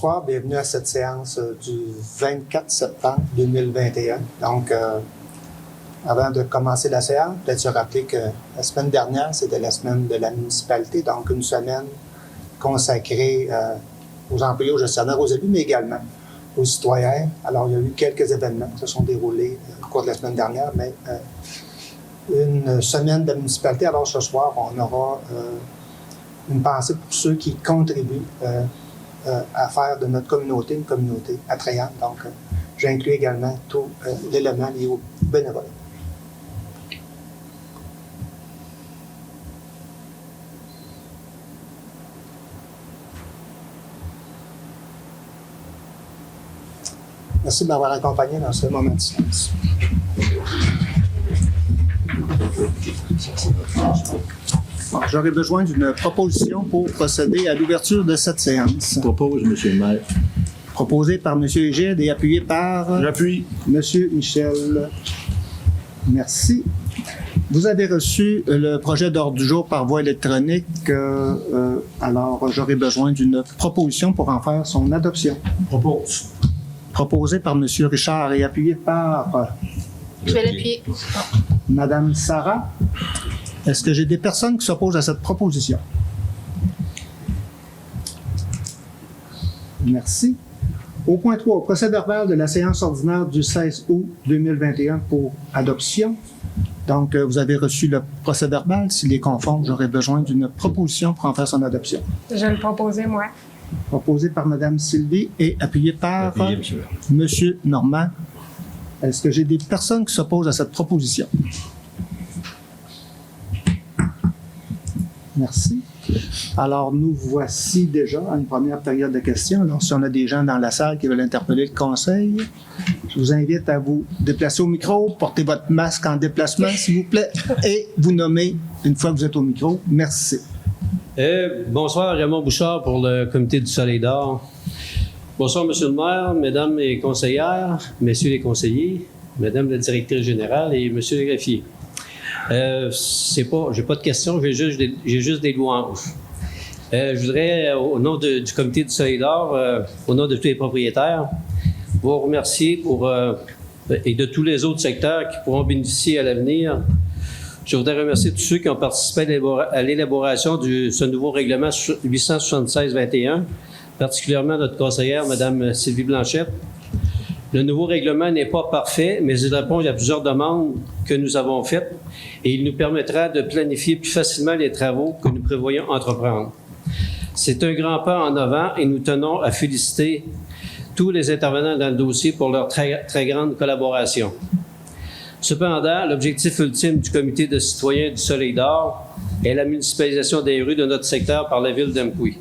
Bonsoir, bienvenue à cette séance du 24 septembre 2021. Donc, avant de commencer la séance, peut-être se rappeler que la semaine dernière, c'était la semaine de la municipalité, donc une semaine consacrée aux employés, aux gestionnaires, aux élus, mais également aux citoyens. Alors, il y a eu quelques événements qui se sont déroulés au cours de la semaine dernière, mais une semaine de la municipalité. Alors, ce soir, on aura une pensée pour ceux qui contribuent à faire de notre communauté une communauté attrayante. Donc, j'inclus également tout l'élément lié au bénévolat. Merci de m'avoir accompagné dans ce moment de silence. Bon, j'aurais besoin d'une proposition pour procéder à l'ouverture de cette séance. Je propose, M. le maire. Proposé par M. Égide et appuyé par J'appuie. M. Michel. Merci. Vous avez reçu le projet d'ordre du jour par voie électronique. Alors, j'aurais besoin d'une proposition pour en faire son adoption. Propose. Proposé par M. Richard et appuyé par Je vais l'appuyer. Mme Sarah. Est-ce que j'ai des personnes qui s'opposent à cette proposition? Merci. Au point 3, procès-verbal de la séance ordinaire du 16 août 2021 pour adoption. Donc, vous avez reçu le procès-verbal. S'il est conforme, j'aurais besoin d'une proposition pour en faire son adoption. Je vais le proposer, moi. Proposé par Mme Sylvie et appuyé par M. Normand. Est-ce que j'ai des personnes qui s'opposent à cette proposition? Merci. Alors, nous voici déjà à une première période de questions. Alors, si on a des gens dans la salle qui veulent interpeller le conseil, je vous invite à vous déplacer au micro, porter votre masque en déplacement, s'il vous plaît, et vous nommer une fois que vous êtes au micro. Merci. Bonsoir, Raymond Bouchard pour le comité du Soleil d'Or. Bonsoir, Monsieur le maire, Mesdames les conseillères, Messieurs les conseillers, Madame la directrice générale et Monsieur le greffier. J'ai pas de questions, j'ai juste des louanges. Je voudrais, au nom du comité du Soleil d'Or, au nom de tous les propriétaires, vous remercier et de tous les autres secteurs qui pourront bénéficier à l'avenir. Je voudrais remercier tous ceux qui ont participé à l'élaboration de ce nouveau règlement 876-21, particulièrement notre conseillère, Mme Sylvie Blanchette. Le nouveau règlement n'est pas parfait, mais il répond à plusieurs demandes que nous avons faites et il nous permettra de planifier plus facilement les travaux que nous prévoyons entreprendre. C'est un grand pas en avant et nous tenons à féliciter tous les intervenants dans le dossier pour leur très, très grande collaboration. Cependant, l'objectif ultime du comité de citoyens du Soleil d'Or est la municipalisation des rues de notre secteur par la ville d'Amqui.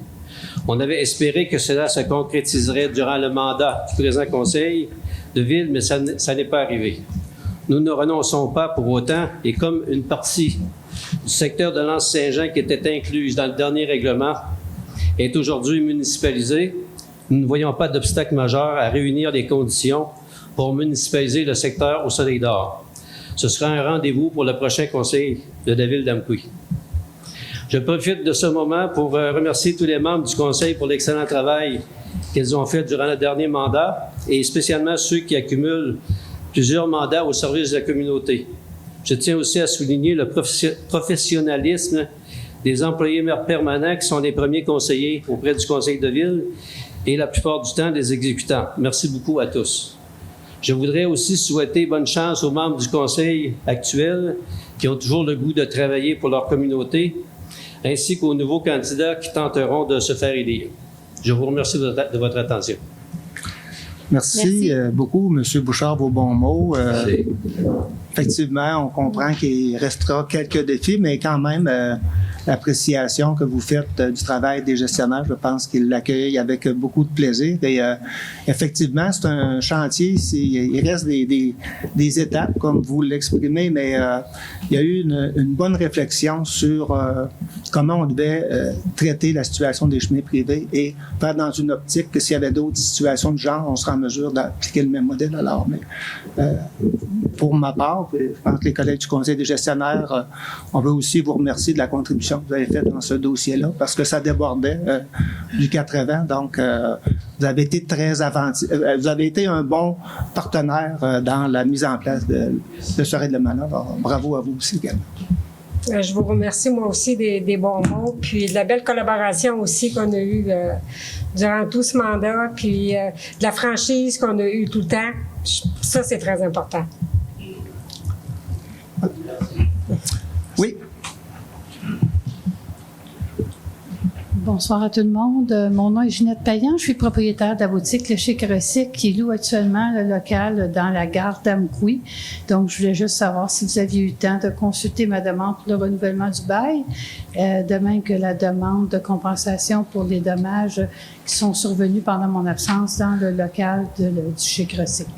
On avait espéré que cela se concrétiserait durant le mandat du présent conseil de ville, mais ça n'est pas arrivé. Nous ne renonçons pas pour autant, et comme une partie du secteur de l'Anse-Saint-Jean qui était incluse dans le dernier règlement est aujourd'hui municipalisée, nous ne voyons pas d'obstacle majeur à réunir les conditions pour municipaliser le secteur au Soleil d'Or. Ce sera un rendez-vous pour le prochain conseil de la ville d'Amqui. Je profite de ce moment pour remercier tous les membres du conseil pour l'excellent travail qu'ils ont fait durant le dernier mandat et spécialement ceux qui accumulent plusieurs mandats au service de la communauté. Je tiens aussi à souligner le professionnalisme des employés permanents qui sont les premiers conseillers auprès du conseil de ville et la plupart du temps des exécutants. Merci beaucoup à tous. Je voudrais aussi souhaiter bonne chance aux membres du conseil actuel qui ont toujours le goût de travailler pour leur communauté, ainsi qu'aux nouveaux candidats qui tenteront de se faire élire. Je vous remercie de votre attention. Merci. Beaucoup, M. Bouchard, vos bons mots. Effectivement, on comprend qu'il restera quelques défis, mais quand même, l'appréciation que vous faites du travail des gestionnaires, je pense qu'ils l'accueillent avec beaucoup de plaisir. Et effectivement, c'est un chantier. Il reste des étapes, comme vous l'exprimez, mais il y a eu une bonne réflexion sur comment on devait traiter la situation des chemins privés et faire dans une optique que s'il y avait d'autres situations de genre, on se en mesure d'appliquer le même modèle. Alors, mais pour ma part, je pense que les collègues du Conseil des gestionnaires, on veut aussi vous remercier de la contribution que vous avez faite dans ce dossier-là, parce que ça débordait du 80. Donc, vous avez été vous avez été un bon partenaire dans la mise en place de ce règlement-là. Alors, bravo à vous aussi également. Je vous remercie, moi aussi, des bons mots, puis de la belle collaboration aussi qu'on a eue durant tout ce mandat, puis de la franchise qu'on a eue tout le temps. Ça, c'est très important. Oui. Bonsoir à tout le monde. Mon nom est Ginette Payan. Je suis propriétaire de la boutique Le Chic Recycle qui loue actuellement le local dans la gare d'Amkoui. Donc, je voulais juste savoir si vous aviez eu le temps de consulter ma demande pour le renouvellement du bail, de même que la demande de compensation pour les dommages qui sont survenus pendant mon absence dans le local du Chic Recycle.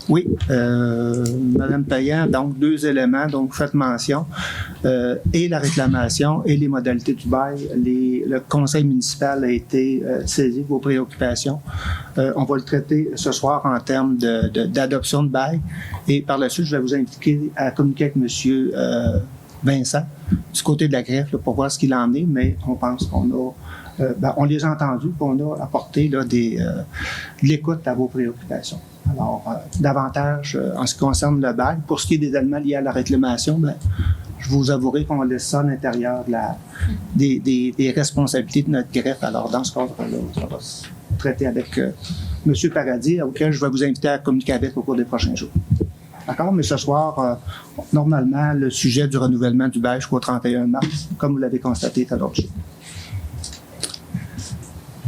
Oui, Madame Payan, donc 2 éléments, donc vous faites mention, et la réclamation et les modalités du bail. Le conseil municipal a été saisi de vos préoccupations. On va le traiter ce soir en termes d'adoption de bail, et par la suite, je vais vous inviter à communiquer avec Monsieur Vincent du côté de la greffe là, pour voir ce qu'il en est, mais on pense qu'on a, on les a entendus, qu'on a apporté là, de l'écoute à vos préoccupations. Alors, davantage en ce qui concerne le bail. Pour ce qui est des éléments liés à la réclamation, je vous avouerai qu'on laisse ça à l'intérieur des responsabilités de notre greffe. Alors, dans ce cadre-là, ça va se traiter avec M. Paradis, auquel je vais vous inviter à communiquer avec au cours des prochains jours. D'accord? Mais ce soir, normalement, le sujet du renouvellement du bail jusqu'au 31 mars, comme vous l'avez constaté, est à l'ordre du jour.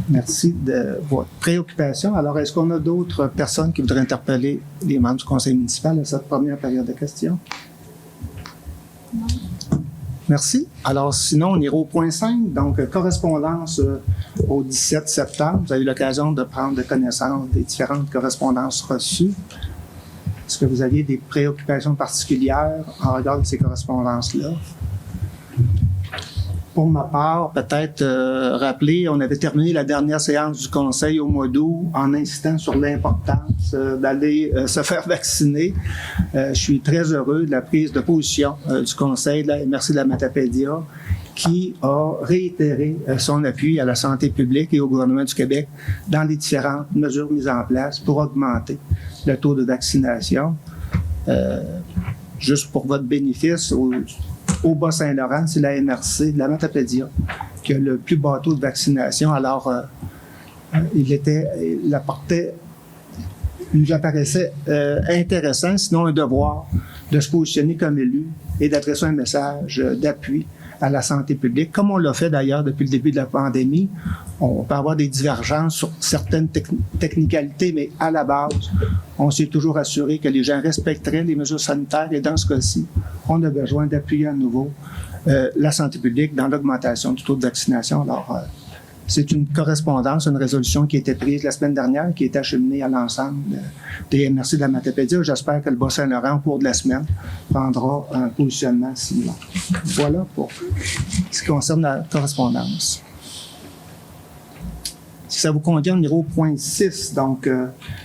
Merci de votre préoccupation. Alors, est-ce qu'on a d'autres personnes qui voudraient interpeller les membres du conseil municipal à cette première période de questions? Non. Merci. Alors, sinon, on ira au point 5. Donc, correspondance au 17 septembre. Vous avez eu l'occasion de prendre connaissance des différentes correspondances reçues. Est-ce que vous aviez des préoccupations particulières en regard de ces correspondances-là? Pour ma part, peut-être rappeler, on avait terminé la dernière séance du Conseil au mois d'août en insistant sur l'importance d'aller se faire vacciner. Je suis très heureux de la prise de position du Conseil de la MRC de la Matapédia qui a réitéré son appui à la santé publique et au gouvernement du Québec dans les différentes mesures mises en place pour augmenter le taux de vaccination. Juste pour votre bénéfice, au Bas-Saint-Laurent, c'est la MRC de la Matapédia qui a le plus bas taux de vaccination. Alors, il nous apparaissait intéressant, sinon un devoir, de se positionner comme élu et d'adresser un message d'appui à la santé publique, comme on l'a fait d'ailleurs depuis le début de la pandémie. On peut avoir des divergences sur certaines technicalités, mais à la base, on s'est toujours assuré que les gens respecteraient les mesures sanitaires et dans ce cas-ci, on a besoin d'appuyer à nouveau la santé publique dans l'augmentation du taux de vaccination. Alors, c'est une correspondance, une résolution qui a été prise la semaine dernière, qui est acheminée à l'ensemble des MRC de la Matapédia. J'espère que le Bas-Saint-Laurent, au cours de la semaine, prendra un positionnement similaire. Voilà pour ce qui concerne la correspondance. Si ça vous convient, on ira au point 6, donc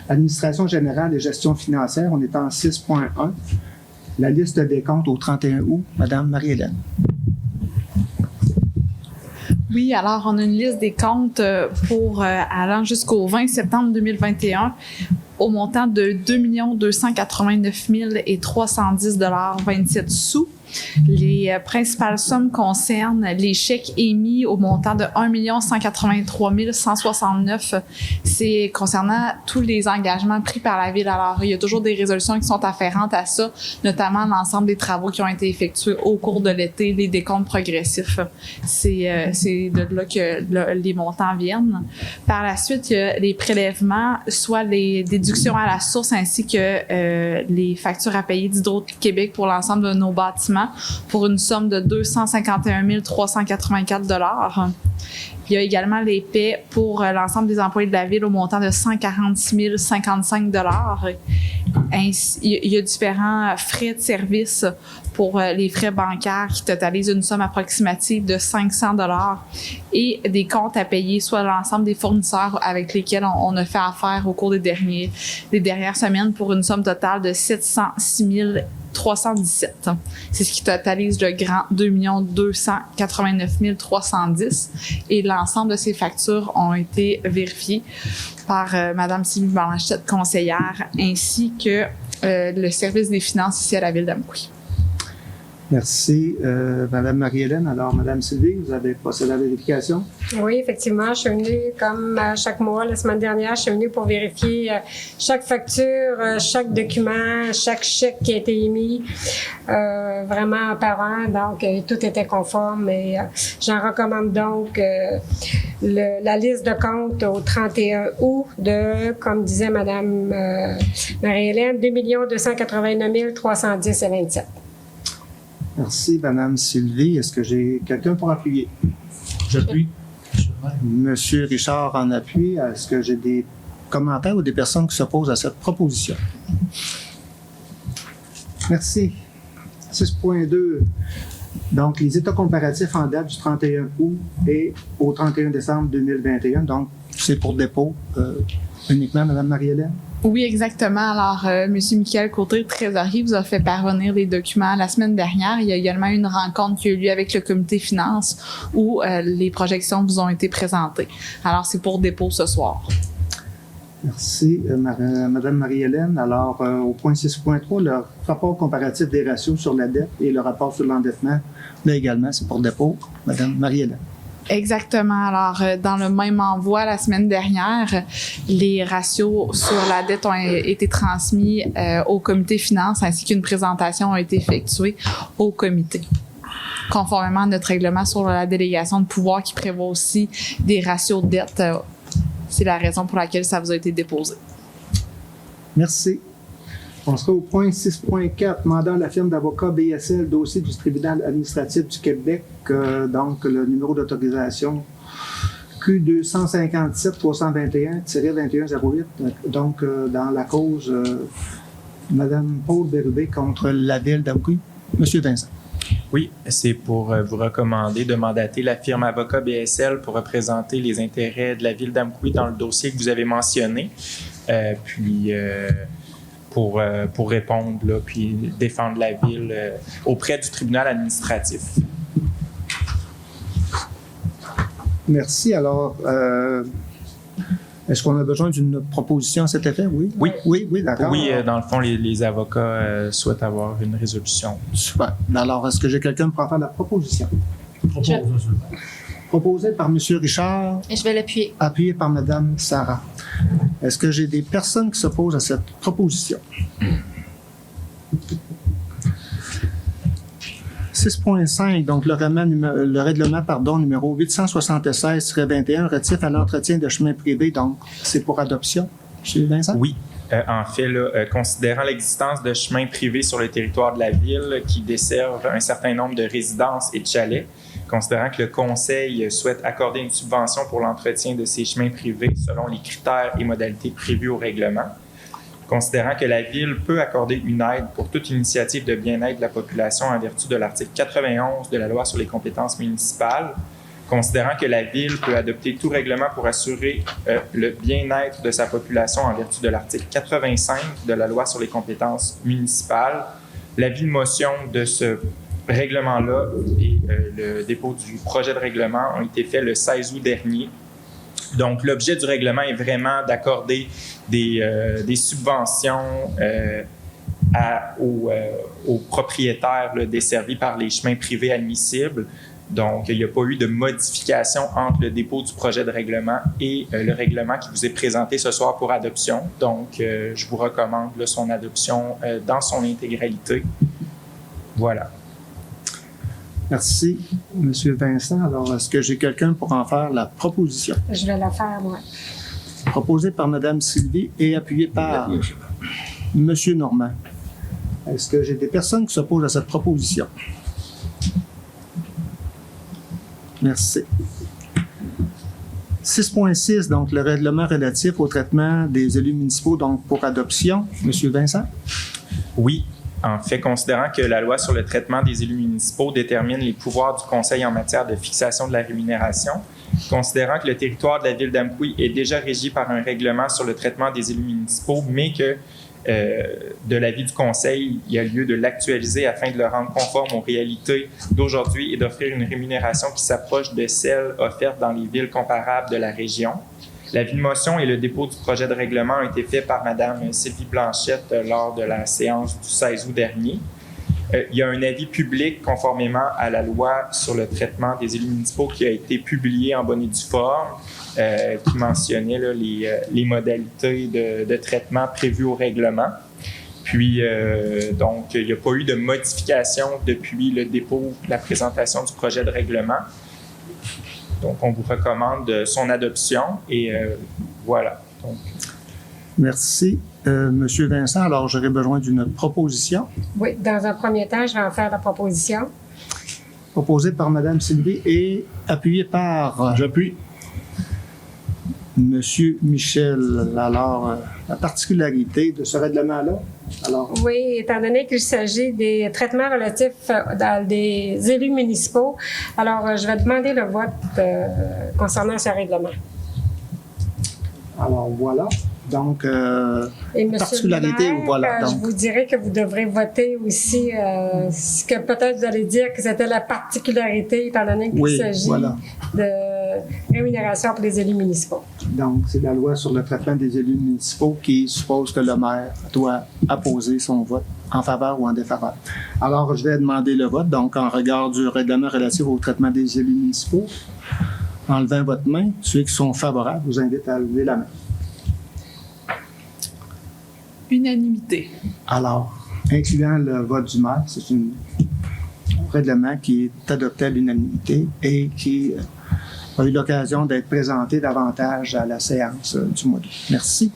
administration générale et gestion financière. On est en 6.1. La liste des comptes au 31 août. Madame Marie-Hélène. Oui, alors on a une liste des comptes pour allant jusqu'au 20 septembre 2021 au montant de 2 289 310,27 $. Les principales sommes concernent les chèques émis au montant de 1 183 169. C'est concernant tous les engagements pris par la Ville. Alors, il y a toujours des résolutions qui sont afférentes à ça, notamment l'ensemble des travaux qui ont été effectués au cours de l'été, les décomptes progressifs. C'est de là que les montants viennent. Par la suite, il y a les prélèvements, soit les déductions à la source ainsi que les factures à payer d'Hydro-Québec pour l'ensemble de nos bâtiments pour une somme de 251 384 $. Il y a également les paies pour l'ensemble des employés de la Ville au montant de 146 055 $. Ainsi, il y a différents frais de service pour les frais bancaires qui totalisent une somme approximative de 500 $, et des comptes à payer, soit l'ensemble des fournisseurs avec lesquels on a fait affaire au cours des dernières semaines, pour une somme totale de 706 317. C'est ce qui totalise le grand 2 289 310. Et l'ensemble de ces factures ont été vérifiées par Mme Sylvie Blanchette, conseillère, ainsi que le service des finances ici à la ville d'Amqui. Merci, Mme Marie-Hélène. Alors, Mme Sylvie, vous avez procédé à la vérification? Oui, effectivement, je suis venue, comme chaque mois, la semaine dernière, je suis venue pour vérifier chaque facture, chaque document, chaque chèque qui a été émis, vraiment par an. Donc, tout était conforme et j'en recommande donc la liste de comptes au 31 août de, comme disait Mme Marie-Hélène, 2 289 310,27. Merci, Mme Sylvie. Est-ce que j'ai quelqu'un pour appuyer? J'appuie. Monsieur Richard en appuie. Est-ce que j'ai des commentaires ou des personnes qui s'opposent à cette proposition? Merci. 6.2. Donc, les états comparatifs en date du 31 août et au 31 décembre 2021. Donc, c'est pour dépôt uniquement, Mme Marie-Hélène? Oui, exactement. Alors, M. Michael Côté, trésorier, vous a fait parvenir les documents la semaine dernière. Il y a également une rencontre qui a eu lieu avec le comité finances où les projections vous ont été présentées. Alors, c'est pour dépôt ce soir. Merci, Mme Marie-Hélène. Alors, au point 6.3, le rapport comparatif des ratios sur la dette et le rapport sur l'endettement, là également, c'est pour dépôt. Mme Marie-Hélène. Exactement. Alors, dans le même envoi la semaine dernière, les ratios sur la dette ont été transmis au comité finances ainsi qu'une présentation a été effectuée au comité. Conformément à notre règlement sur la délégation de pouvoir qui prévoit aussi des ratios de dette, c'est la raison pour laquelle ça vous a été déposé. Merci. On sera au point 6.4, mandat de la firme d'avocats BSL, dossier du tribunal administratif du Québec, donc le numéro d'autorisation Q257-321-2108, donc dans la cause Mme Paul Bérubé contre la ville d'Amqui. Monsieur Vincent. Oui, c'est pour vous recommander de mandater la firme avocat BSL pour représenter les intérêts de la ville d'Amqui dans le dossier que vous avez mentionné, pour répondre, là, puis défendre la ville auprès du tribunal administratif. Merci. Alors, est-ce qu'on a besoin d'une proposition à cet effet? Oui? Oui. Oui, d'accord. Oui, dans le fond, les avocats souhaitent avoir une résolution. Super. Alors, est-ce que j'ai quelqu'un pour en faire la proposition? Proposé par M. Richard. Et je vais l'appuyer. Appuyé par Mme Sarah. Est-ce que j'ai des personnes qui s'opposent à cette proposition? 6.5, donc le règlement numéro 876-21 relatif à l'entretien de chemins privés, donc c'est pour adoption. M. Vincent? Oui. En fait, là, considérant l'existence de chemins privés sur le territoire de la ville qui desservent un certain nombre de résidences et de chalets, considérant que le Conseil souhaite accorder une subvention pour l'entretien de ces chemins privés selon les critères et modalités prévus au règlement, considérant que la Ville peut accorder une aide pour toute initiative de bien-être de la population en vertu de l'article 91 de la Loi sur les compétences municipales, considérant que la Ville peut adopter tout règlement pour assurer le bien-être de sa population en vertu de l'article 85 de la Loi sur les compétences municipales, l'avis de motion de ce règlement-là et le dépôt du projet de règlement ont été faits le 16 août dernier. Donc, l'objet du règlement est vraiment d'accorder des subventions aux propriétaires là, desservis par les chemins privés admissibles. Donc, il n'y a pas eu de modification entre le dépôt du projet de règlement et le règlement qui vous est présenté ce soir pour adoption. Donc, je vous recommande là, son adoption dans son intégralité. Voilà. Merci, M. Vincent. Alors, est-ce que j'ai quelqu'un pour en faire la proposition? Je vais la faire, moi. Proposée par Mme Sylvie et appuyée par M. Normand. Est-ce que j'ai des personnes qui s'opposent à cette proposition? Merci. 6.6, donc le règlement relatif au traitement des élus municipaux, donc pour adoption. M. Vincent? Oui. En fait, considérant que la loi sur le traitement des élus municipaux détermine les pouvoirs du Conseil en matière de fixation de la rémunération, considérant que le territoire de la ville d'Amqui est déjà régi par un règlement sur le traitement des élus municipaux, mais que de l'avis du Conseil, il y a lieu de l'actualiser afin de le rendre conforme aux réalités d'aujourd'hui et d'offrir une rémunération qui s'approche de celle offerte dans les villes comparables de la région. L'avis de motion et le dépôt du projet de règlement ont été faits par Mme Sylvie Blanchette lors de la séance du 16 août dernier. Il y a un avis public conformément à la loi sur le traitement des élus municipaux qui a été publié en bonne et due forme, qui mentionnait là, les modalités de traitement prévues au règlement. Puis, donc, il n'y a pas eu de modification depuis le dépôt, la présentation du projet de règlement. Donc, on vous recommande son adoption et voilà. Donc, Merci. Monsieur Vincent, alors j'aurais besoin d'une proposition Oui, dans un premier temps, je vais en faire la proposition. proposée par Mme Sylvie et appuyée par J'appuie. Monsieur Michel. Alors, la particularité de ce règlement-là, alors, Oui, étant donné qu'il s'agit des traitements relatifs dans des élus municipaux, alors je vais demander le vote concernant ce règlement. alors voilà. Donc, Et monsieur particularité, le maire, voilà, je donc. vous dirais que vous devrez voter aussi ce que peut-être vous allez dire que c'était la particularité, étant donné qu'il Oui, s'agit voilà. de rémunération pour les élus municipaux. Donc, c'est la loi sur le traitement des élus municipaux qui suppose que le maire doit apposer son vote en faveur ou en défaveur. Alors, je vais demander le vote. Donc, en regard du règlement relatif au traitement des élus municipaux, en levant votre main, ceux qui sont favorables, je vous invite à lever la main. Unanimité. Alors, incluant le vote du maire, c'est un règlement qui est adopté à l'unanimité et qui a eu l'occasion d'être présenté davantage à la séance du mois d'août. Merci.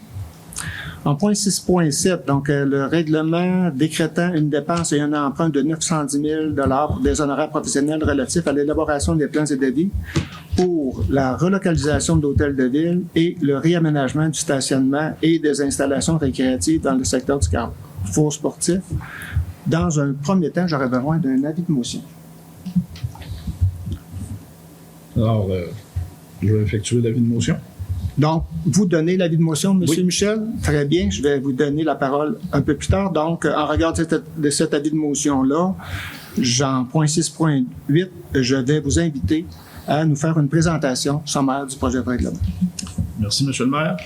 En point 6.7, donc le règlement décrétant une dépense et un emprunt de 910 000 pour des honoraires professionnels relatifs à l'élaboration des plans et devis pour la relocalisation de l'hôtel de ville et le réaménagement du stationnement et des installations récréatives dans le secteur du carrefour sportif. Dans un premier temps, j'aurais besoin d'un avis de motion. Alors, je vais effectuer l'avis de motion. Donc, vous donnez l'avis de motion, M. Oui. Michel? Très bien, je vais vous donner la parole un peu plus tard. Donc, en regard de cet avis de motion-là, en point 6.8, je vais vous inviter à nous faire une présentation sommaire du projet de règlement. Merci, M. le maire.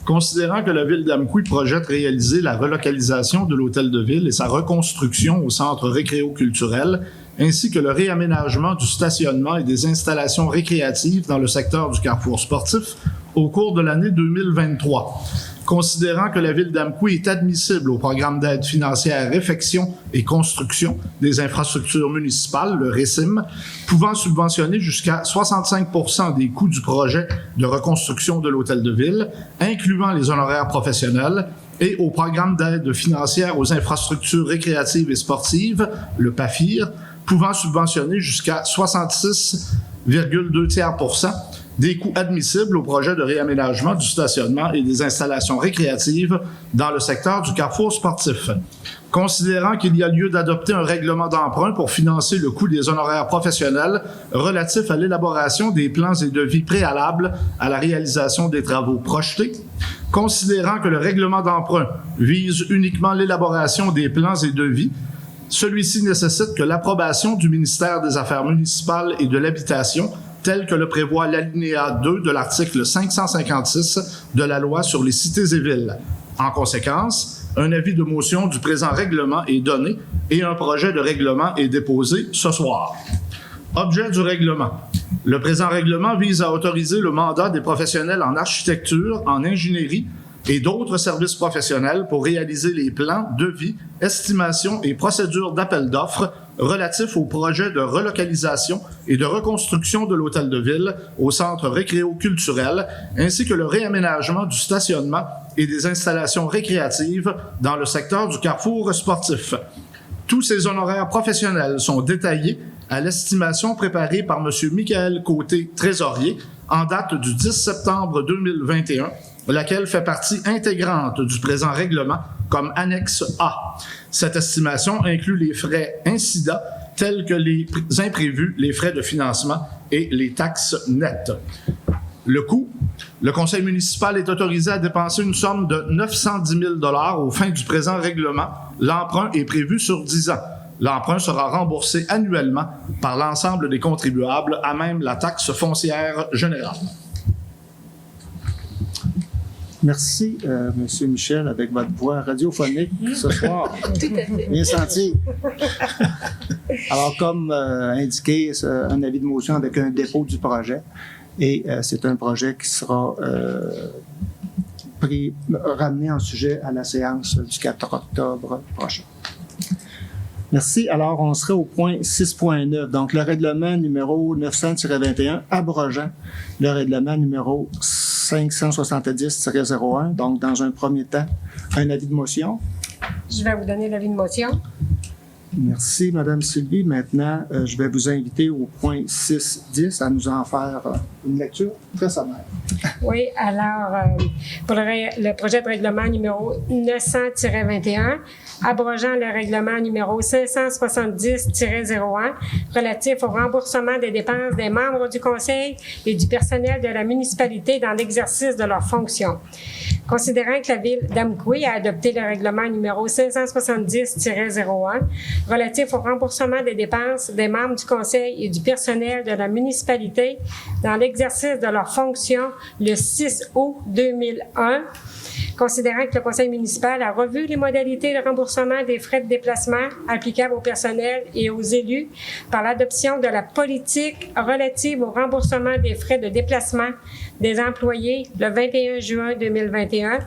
Considérant que la Ville d'Amqui projette réaliser la relocalisation de l'hôtel de ville et sa reconstruction au centre récréo-culturel, ainsi que le réaménagement du stationnement et des installations récréatives dans le secteur du carrefour sportif au cours de l'année 2023. Considérant que la Ville d'Amqui est admissible au programme d'aide financière Réfection et construction des infrastructures municipales, le RECIM, pouvant subventionner jusqu'à 65% des coûts du projet de reconstruction de l'hôtel de ville, incluant les honoraires professionnels, et au programme d'aide financière aux infrastructures récréatives et sportives, le PAFIR, pouvant subventionner jusqu'à 66,2% des coûts admissibles au projet de réaménagement du stationnement et des installations récréatives dans le secteur du carrefour sportif. Considérant qu'il y a lieu d'adopter un règlement d'emprunt pour financer le coût des honoraires professionnels relatifs à l'élaboration des plans et devis préalables à la réalisation des travaux projetés, considérant que le règlement d'emprunt vise uniquement l'élaboration des plans et devis, celui-ci nécessite que l'approbation du ministère des Affaires municipales et de l'Habitation, tel que le prévoit l'alinéa 2 de l'article 556 de la loi sur les cités et villes. En conséquence, un avis de motion du présent règlement est donné et un projet de règlement est déposé ce soir. Objet du règlement. Le présent règlement vise à autoriser le mandat des professionnels en architecture, en ingénierie et d'autres services professionnels pour réaliser les plans, devis, estimations et procédures d'appel d'offres relatifs au projet de relocalisation et de reconstruction de l'hôtel de ville au centre récréo-culturel, ainsi que le réaménagement du stationnement et des installations récréatives dans le secteur du carrefour sportif. Tous ces honoraires professionnels sont détaillés à l'estimation préparée par M. Michael Côté, trésorier, en date du 10 septembre 2021 laquelle fait partie intégrante du présent règlement comme annexe A. Cette estimation inclut les frais incidents tels que les imprévus, les frais de financement et les taxes nettes. Le coût, le conseil municipal est autorisé à dépenser une somme de 910 000 $ aux fins du présent règlement. L'emprunt est prévu sur 10 ans. L'emprunt sera remboursé annuellement par l'ensemble des contribuables à même la taxe foncière générale. Merci, M. Michel, avec votre voix radiophonique ce soir. Tout à fait. Bien senti. Alors, comme indiqué, c'est un avis de motion avec un dépôt du projet. Et c'est un projet qui sera ramené en sujet à la séance du 4 octobre prochain. Merci. Alors, on serait au point 6.9. Donc, le règlement numéro 900-21 abrogeant le règlement numéro 570-01. Donc, dans un premier temps, un avis de motion. Je vais vous donner l'avis de motion. Merci, Mme Sylvie. Maintenant, je vais vous inviter au point 6.10 à nous en faire une lecture très sommaire. Oui, alors, pour le projet de règlement numéro 900-21, abrogeant le règlement numéro 570-01 relatif au remboursement des dépenses des membres du conseil et du personnel de la municipalité dans l'exercice de leurs fonctions. Considérant que la ville d'Amqui a adopté le règlement numéro 570-01 relatif au remboursement des dépenses des membres du conseil et du personnel de la municipalité dans l'exercice de leurs fonctions le 6 août 2001, considérant que le conseil municipal a revu les modalités de remboursement des frais de déplacement applicables au personnel et aux élus par l'adoption de la politique relative au remboursement des frais de déplacement des employés le 21 juin 2021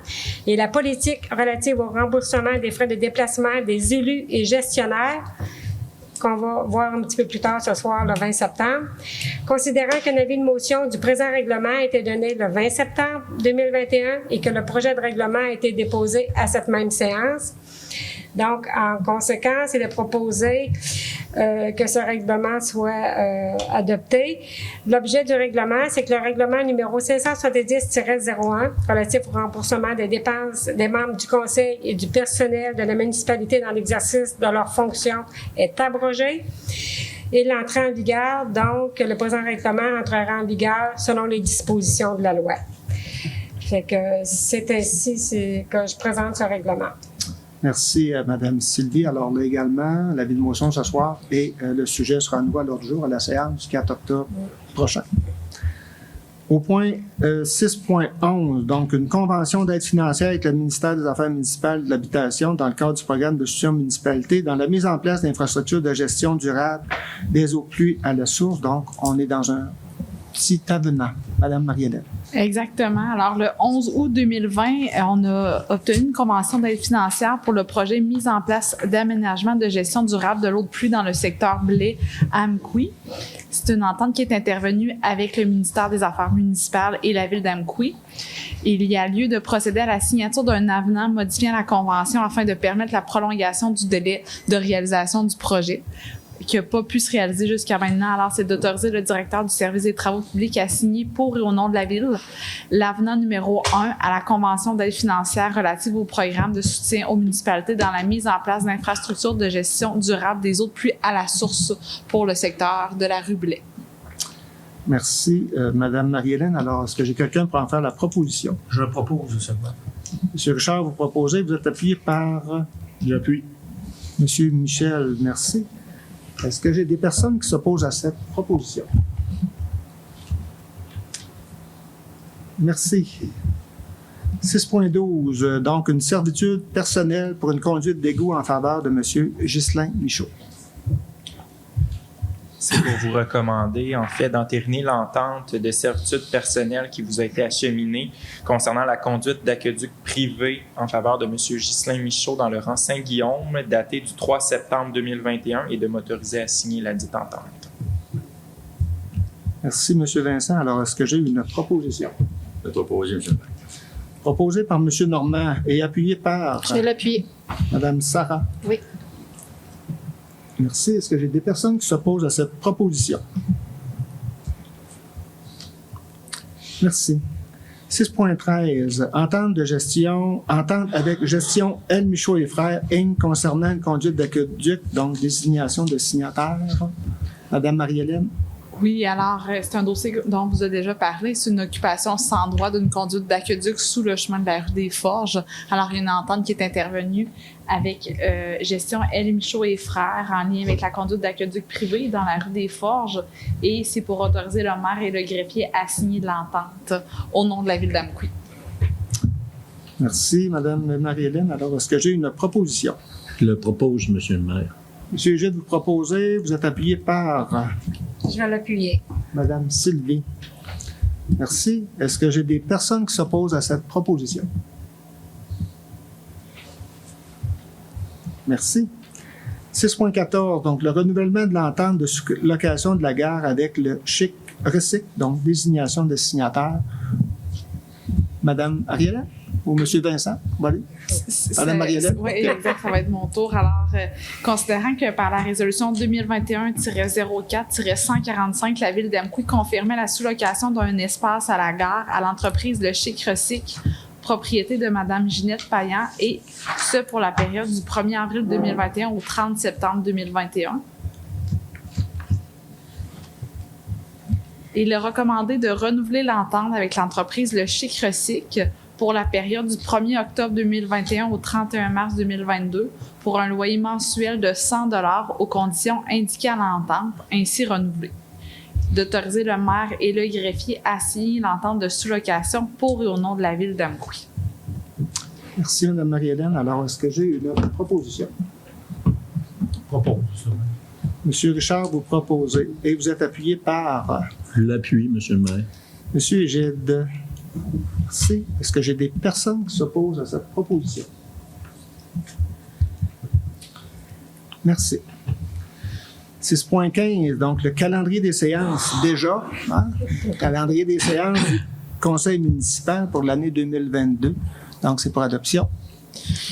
et la politique relative au remboursement des frais de déplacement des élus et gestionnaires qu'on va voir un petit peu plus tard ce soir, le 20 septembre. Considérant qu'un avis de motion du présent règlement a été donné le 20 septembre 2021 et que le projet de règlement a été déposé à cette même séance. Donc, en conséquence, il est proposé que ce règlement soit adopté. L'objet du règlement, c'est que le règlement numéro 570-01 relatif au remboursement des dépenses des membres du conseil et du personnel de la municipalité dans l'exercice de leurs fonctions est abrogé. Et l'entrée en vigueur, donc, le présent règlement entrera en vigueur selon les dispositions de la loi. Fait que c'est ainsi que je présente ce règlement. Merci à Mme Sylvie. Alors là également, l'avis de motion ce soir et le sujet sera à nouveau à l'ordre du jour à la séance du 4 octobre prochain. Au point 6.11, donc une convention d'aide financière avec le ministère des Affaires municipales et de l'Habitation dans le cadre du programme de soutien aux municipalités dans la mise en place d'infrastructures de gestion durable des eaux de pluie à la source. Donc, on est dans un petit avenant. Madame Marie-Hélène. Exactement. Alors, le 11 août 2020, on a obtenu une convention d'aide financière pour le projet mise en place d'aménagement de gestion durable de l'eau de pluie dans le secteur Blé à Amqui. C'est une entente qui est intervenue avec le ministère des Affaires municipales et la ville d'Amqui. Il y a lieu de procéder à la signature d'un avenant modifiant la convention afin de permettre la prolongation du délai de réalisation du projet, qui n'a pas pu se réaliser jusqu'à maintenant. Alors, c'est d'autoriser le directeur du service des travaux publics à signer pour et au nom de la ville l'avenant numéro 1 à la convention d'aide financière relative au programme de soutien aux municipalités dans la mise en place d'infrastructures de gestion durable des eaux de pluie à la source pour le secteur de la rue Blais. Merci, Madame Marie-Hélène. Alors, est-ce que j'ai quelqu'un pour en faire la proposition? Je propose seulement. Monsieur Richard, vous proposez, vous êtes appuyé par... J'appuie. Monsieur Michel, merci. Est-ce que j'ai des personnes qui s'opposent à cette proposition? Merci. 6.12, donc une servitude personnelle pour une conduite d'égout en faveur de M. Ghislain Michaud. C'est pour vous recommander, en fait, d'entériner l'entente de servitude personnelle qui vous a été acheminée concernant la conduite d'aqueduc privé en faveur de M. Ghislain Michaud dans le rang Saint-Guillaume, daté du 3 septembre 2021, et de m'autoriser à signer la dite entente. Merci, M. Vincent. Alors, est-ce que j'ai une proposition? Je vais proposer, M. le maire. Proposée par M. Normand et appuyée par... Je vais l'appuyer. Mme Sarah. Oui. Merci. Est-ce que j'ai des personnes qui s'opposent à cette proposition? Merci. 6.13, entente avec Gestion L. Michaud et Frères, Inc. concernant une conduite d'aqueduc, donc désignation de signataire. Madame Marie-Hélène. Oui, alors, c'est un dossier dont vous avez déjà parlé. C'est une occupation sans droit d'une conduite d'aqueduc sous le chemin de la rue des Forges. Alors, il y a une entente qui est intervenue avec Gestion L. Michaud et Frères en lien avec la conduite d'aqueduc privé dans la rue des Forges. Et c'est pour autoriser le maire et le greffier à signer de l'entente au nom de la ville d'Amqui. Merci, Madame Marie-Hélène. Alors, est-ce que j'ai une proposition? Je le propose, Monsieur le maire. Monsieur Gilles, vous proposez, vous êtes appuyé par Je vais l'appuyer. Madame Sylvie. Merci. Est-ce que j'ai des personnes qui s'opposent à cette proposition? Merci. 6.14, donc le renouvellement de l'entente de location de la gare avec le Chic Recyc, donc désignation de signataire. Madame Ariella ou Monsieur Vincent? Voilà. Madame Marie-Hélène? Oui, exact, ça va être mon tour. Alors, considérant que par la résolution 2021-04-145, la ville d'Amqui confirmait la sous-location d'un espace à la gare à l'entreprise Le Chic Recyc, propriété de Mme Ginette Payan, et ce pour la période du 1er avril 2021 au 30 septembre 2021. Il est recommandé de renouveler l'entente avec l'entreprise Le Chic Recyc pour la période du 1er octobre 2021 au 31 mars 2022 pour un loyer mensuel de 100 $ aux conditions indiquées à l'entente, ainsi renouvelées. D'autoriser le maire et le greffier à signer l'entente de sous-location pour et au nom de la ville d'Amqui. Merci, Mme Marie-Hélène. Alors, est-ce que j'ai une proposition? Propose. Monsieur Richard, vous proposez. Et vous êtes appuyé par Je l'appuie, Monsieur le maire. Monsieur Egide. Merci. Est-ce que j'ai des personnes qui s'opposent à cette proposition? Merci. 6.15, donc le calendrier des séances, déjà, le calendrier des séances du conseil municipal pour l'année 2022. Donc, c'est pour adoption.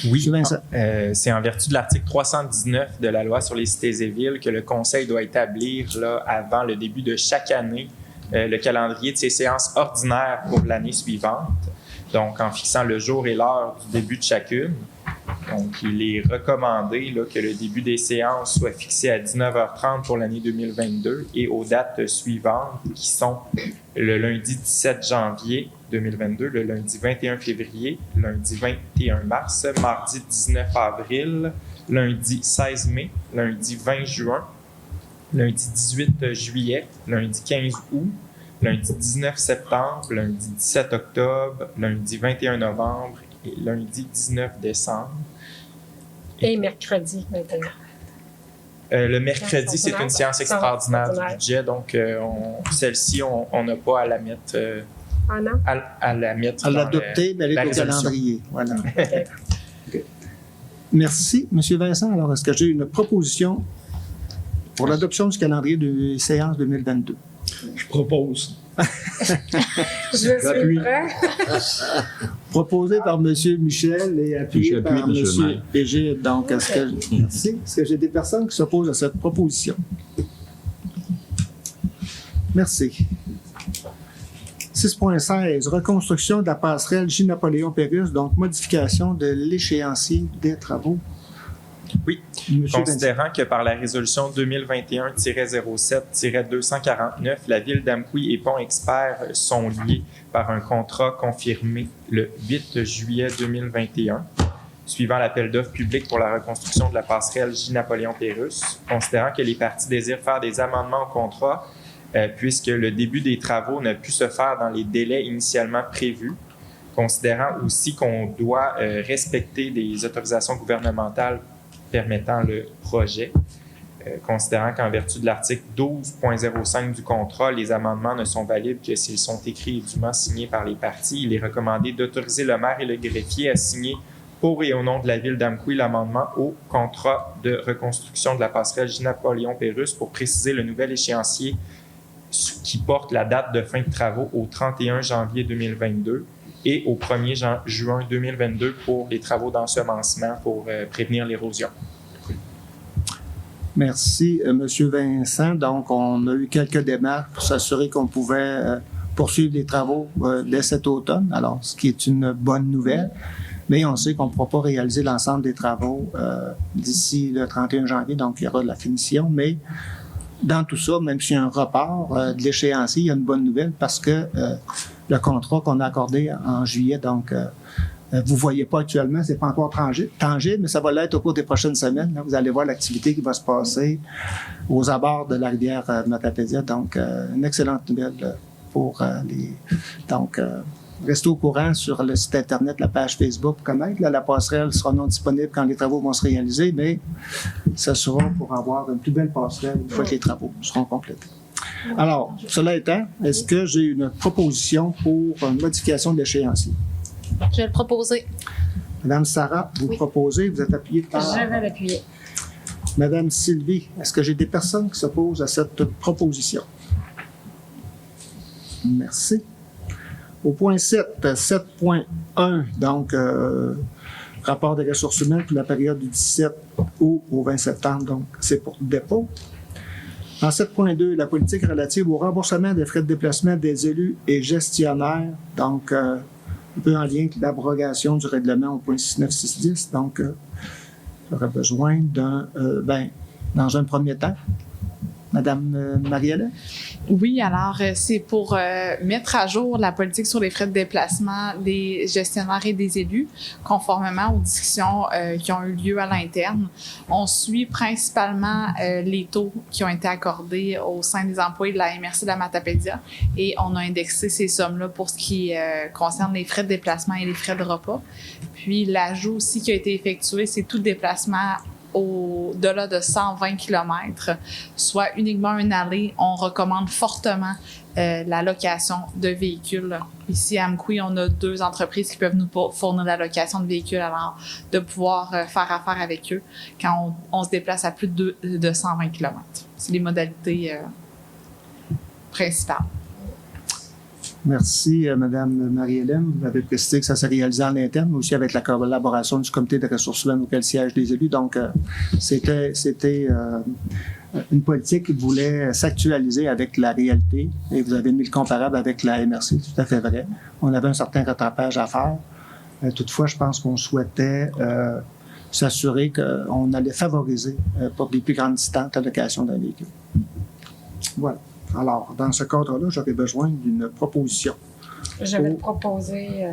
Oui, c'est en vertu de l'article 319 de la loi sur les cités et villes que le conseil doit établir là, avant le début de chaque année le calendrier de ses séances ordinaires pour l'année suivante, donc en fixant le jour et l'heure du début de chacune. Donc, il est recommandé là, que le début des séances soit fixé à 19h30 pour l'année 2022 et aux dates suivantes qui sont le lundi 17 janvier 2022, le lundi 21 février, lundi 21 mars, mardi 19 avril, lundi 16 mai, lundi 20 juin, lundi 18 juillet, lundi 15 août, lundi 19 septembre, lundi 17 octobre, lundi 21 novembre et lundi 19 décembre. Et mercredi, maintenant. Le mercredi, c'est une séance extraordinaire du budget, donc celle-ci, on n'a pas à la mettre, Ah non? à la mettre À dans l'adopter, mais elle la est au résolution. calendrier. Voilà. Okay. Merci, Monsieur Vincent. Alors, est-ce que j'ai une proposition pour l'adoption du calendrier de séance 2022? Je propose. Je suis prêt. Proposé par M. Michel et appuyé J'appuie, par Monsieur le M. maire. Égide. Donc, merci. Est-ce que j'ai des personnes qui s'opposent à cette proposition? Merci. 6.16, reconstruction de la passerelle J-Napoléon-Pérusse, donc modification de l'échéancier des travaux. Oui. Monsieur Considérant que par la résolution 2021-07-249, la ville d'Amqui et Pont Expert sont liés par un contrat confirmé le 8 juillet 2021, suivant l'appel d'offres public pour la reconstruction de la passerelle J-Napoléon-Pérusse, considérant que les parties désirent faire des amendements au contrat, puisque le début des travaux n'a pu se faire dans les délais initialement prévus, considérant aussi qu'on doit respecter des autorisations gouvernementales permettant le projet, considérant qu'en vertu de l'article 12.05 du contrat, les amendements ne sont valides que s'ils sont écrits et dûment signés par les parties. Il est recommandé d'autoriser le maire et le greffier à signer pour et au nom de la ville d'Amqui l'amendement au contrat de reconstruction de la passerelle J-Napoléon-Pérusse pour préciser le nouvel échéancier qui porte la date de fin de travaux au 31 janvier 2022 et au 1er juin 2022 pour les travaux d'ensemencement pour prévenir l'érosion. Merci, M. Vincent. Donc, on a eu quelques démarches pour s'assurer qu'on pouvait poursuivre les travaux dès cet automne, alors ce qui est une bonne nouvelle. Mais on sait qu'on ne pourra pas réaliser l'ensemble des travaux d'ici le 31 janvier, donc il y aura de la finition. Mais dans tout ça, même s'il y a un report de l'échéancier, il y a une bonne nouvelle parce que le contrat qu'on a accordé en juillet, donc vous ne voyez pas actuellement, c'est pas encore tangible, mais ça va l'être au cours des prochaines semaines. Là, vous allez voir l'activité qui va se passer aux abords de la rivière Matapédia. Donc, une excellente nouvelle pour les... Donc, restez au courant sur le site Internet, la page Facebook, connaître. Là, la passerelle sera non disponible quand les travaux vont se réaliser, mais ça sera pour avoir une plus belle passerelle une fois que les travaux seront complétés. Alors, cela étant, est-ce que j'ai une proposition pour une modification de l'échéancier? Je vais le proposer. Madame Sarah, vous proposez, vous êtes appuyée par... Je vais l'appuyer. Madame Sylvie, est-ce que j'ai des personnes qui s'opposent à cette proposition? Merci. Au point 7, 7.1, donc rapport des ressources humaines pour la période du 17 août au 20 septembre, donc c'est pour dépôt. En 7.2, la politique relative au remboursement des frais de déplacement des élus et gestionnaires, donc un peu en lien avec l'abrogation du règlement au point 69610, donc j'aurais besoin d'un, dans un premier temps, Madame Marielle? Oui, alors c'est pour mettre à jour la politique sur les frais de déplacement des gestionnaires et des élus, conformément aux discussions qui ont eu lieu à l'interne. On suit principalement les taux qui ont été accordés au sein des employés de la MRC de la Matapédia et on a indexé ces sommes-là pour ce qui concerne les frais de déplacement et les frais de repas. Puis l'ajout aussi qui a été effectué, c'est tout déplacement au-delà de 120 km, soit uniquement une allée. On recommande fortement la location de véhicules. Ici, à Amqui, on a 2 entreprises qui peuvent nous fournir la location de véhicules, alors de pouvoir faire affaire avec eux quand on se déplace à plus de 120 km. C'est les modalités principales. Merci, Madame Marie-Hélène. Vous avez précisé que ça s'est réalisé en interne, mais aussi avec la collaboration du comité de ressources humaines auquel siègent les élus. Donc, c'était une politique qui voulait s'actualiser avec la réalité. Et vous avez mis le comparable avec la MRC, tout à fait vrai. On avait un certain rattrapage à faire. Toutefois, je pense qu'on souhaitait s'assurer qu'on allait favoriser pour des plus grandes distances la location d'un véhicule. Voilà. Alors, dans ce cadre-là, j'aurais besoin d'une proposition. Je vais le proposer.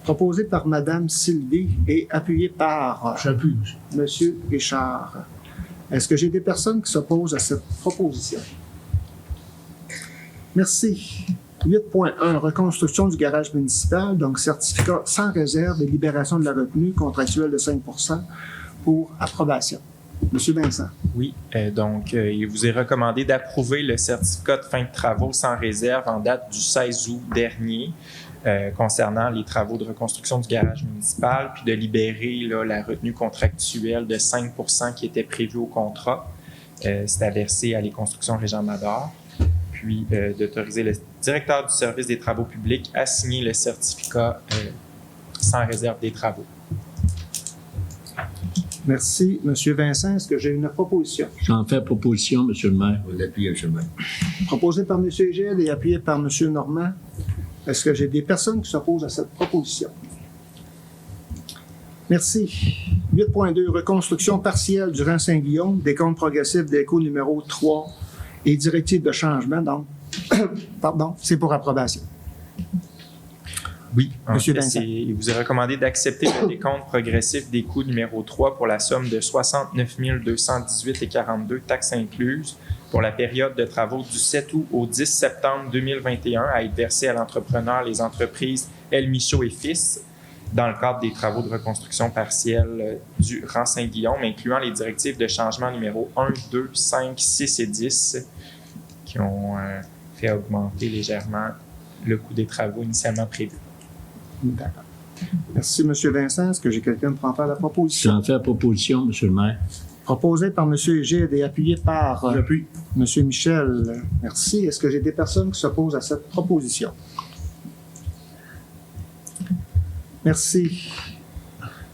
Proposée par Mme Sylvie et appuyée par J'appuie, monsieur. M. Richard. Est-ce que j'ai des personnes qui s'opposent à cette proposition? Merci. 8.1, reconstruction du garage municipal, donc certificat sans réserve et libération de la retenue contractuelle de 5 % pour approbation. Monsieur Vincent. Oui, donc il vous est recommandé d'approuver le certificat de fin de travaux sans réserve en date du 16 août dernier concernant les travaux de reconstruction du garage municipal, puis de libérer là, la retenue contractuelle de 5 % qui était prévue au contrat. C'est à verser à les constructions Régent Mador, puis d'autoriser le directeur du service des travaux publics à signer le certificat sans réserve des travaux. Merci, M. Vincent. Est-ce que j'ai une proposition? J'en fais proposition, monsieur le maire. Vous l'appuyez, monsieur le maire. Proposée par M. Egel et appuyée par M. Normand. Est-ce que j'ai des personnes qui s'opposent à cette proposition? Merci. 8.2, reconstruction partielle du rang Saint-Guillaume, décompte progressif d'éco numéro 3 et directive de changement. Donc, pardon, c'est pour approbation. Oui, en Monsieur fait, Vincent. il vous est recommandé d'accepter le décompte progressif des coûts numéro 3 pour la somme de 69 218,42 taxes incluses pour la période de travaux du 7 août au 10 septembre 2021 à être versée à l'entrepreneur les entreprises El Michaud et Fils dans le cadre des travaux de reconstruction partielle du rang Saint-Guillaume, incluant les directives de changement numéro 1, 2, 5, 6 et 10 qui ont fait augmenter légèrement le coût des travaux initialement prévus. D'accord. Merci, M. Vincent. Est-ce que j'ai quelqu'un pour en faire la proposition? J'en fais proposition, monsieur le maire. Proposée par M. Egide et appuyée par J'appuie. M. Michel. Merci. Est-ce que j'ai des personnes qui s'opposent à cette proposition? Merci.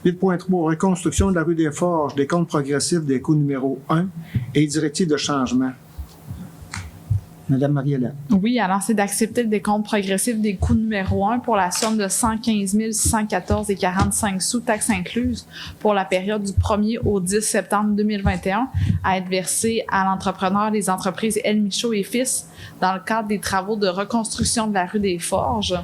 8.3, reconstruction de la rue des Forges, décompte progressif des coûts numéro 1 et directive de changement. Madame Marie-Hélène. Oui, alors c'est d'accepter le décompte progressif des coûts numéro 1 pour la somme de 115 614,45 sous taxes incluses pour la période du 1er au 10 septembre 2021 à être versée à l'entrepreneur des entreprises El Michaud et Fils dans le cadre des travaux de reconstruction de la rue des Forges,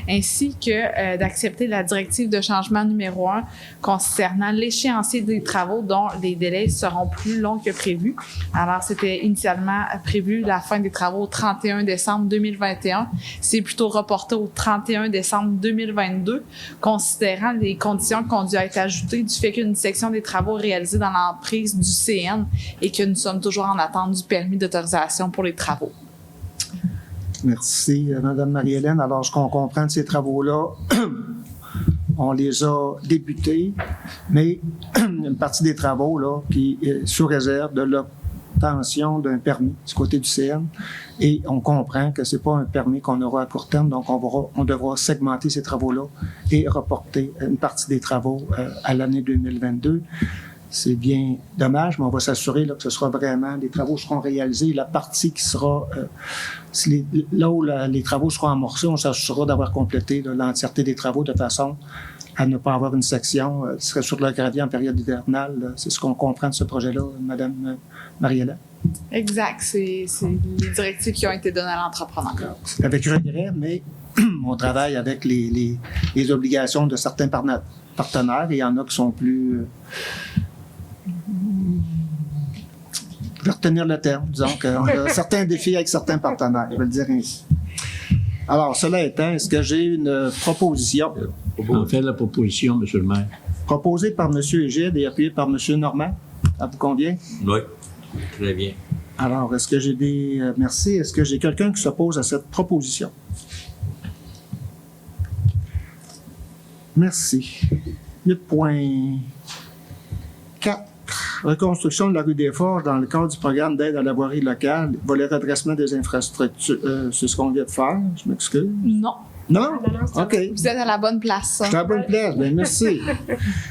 ainsi que d'accepter la directive de changement numéro 1 concernant l'échéancier des travaux dont les délais seront plus longs que prévu. Alors, c'était initialement prévu la fin des travaux au 31 décembre 2021. C'est plutôt reporté au 31 décembre 2022, considérant les conditions qui ont dû être ajoutées du fait qu'une section des travaux réalisés dans l'emprise du CN et que nous sommes toujours en attente du permis d'autorisation pour les travaux. Merci, Madame Marie-Hélène. Alors, ce qu'on comprend de ces travaux-là, on les a débutés, mais une partie des travaux là, qui est sous réserve de l'obtention d'un permis du côté du CN. Et on comprend que ce n'est pas un permis qu'on aura à court terme, donc on devra segmenter ces travaux-là et reporter une partie des travaux à l'année 2022. C'est bien dommage, mais on va s'assurer là, que ce sera vraiment, les travaux seront réalisés. La partie qui sera, là où les travaux seront amorcés, on s'assurera d'avoir complété là, l'entièreté des travaux de façon à ne pas avoir une section qui serait sur le gravier en période hivernale. Là. C'est ce qu'on comprend de ce projet-là, Madame Marie-Hélène. Exact. C'est les directives qui ont été données à l'entrepreneur. Avec regret, mais on travaille avec les obligations de certains partenaires et il y en a qui sont plus... Je vais retenir le terme, disons qu'on a certains défis avec certains partenaires, je vais le dire ainsi. Alors, cela étant, est-ce que j'ai une proposition? On fait la proposition, M. le maire. Proposée par M. Égide et appuyée par M. Normand. Ça vous convient? Oui, très bien. Alors, est-ce que j'ai des... merci. Est-ce que j'ai quelqu'un qui s'oppose à cette proposition? Merci. 8.4. Reconstruction de la rue des Forges dans le cadre du programme d'aide à la voirie locale. Volet redressement des infrastructures. C'est ce qu'on vient de faire. Je m'excuse. Non. Non? OK. Vous êtes à la bonne place. Je suis à la bonne place. Bien, merci.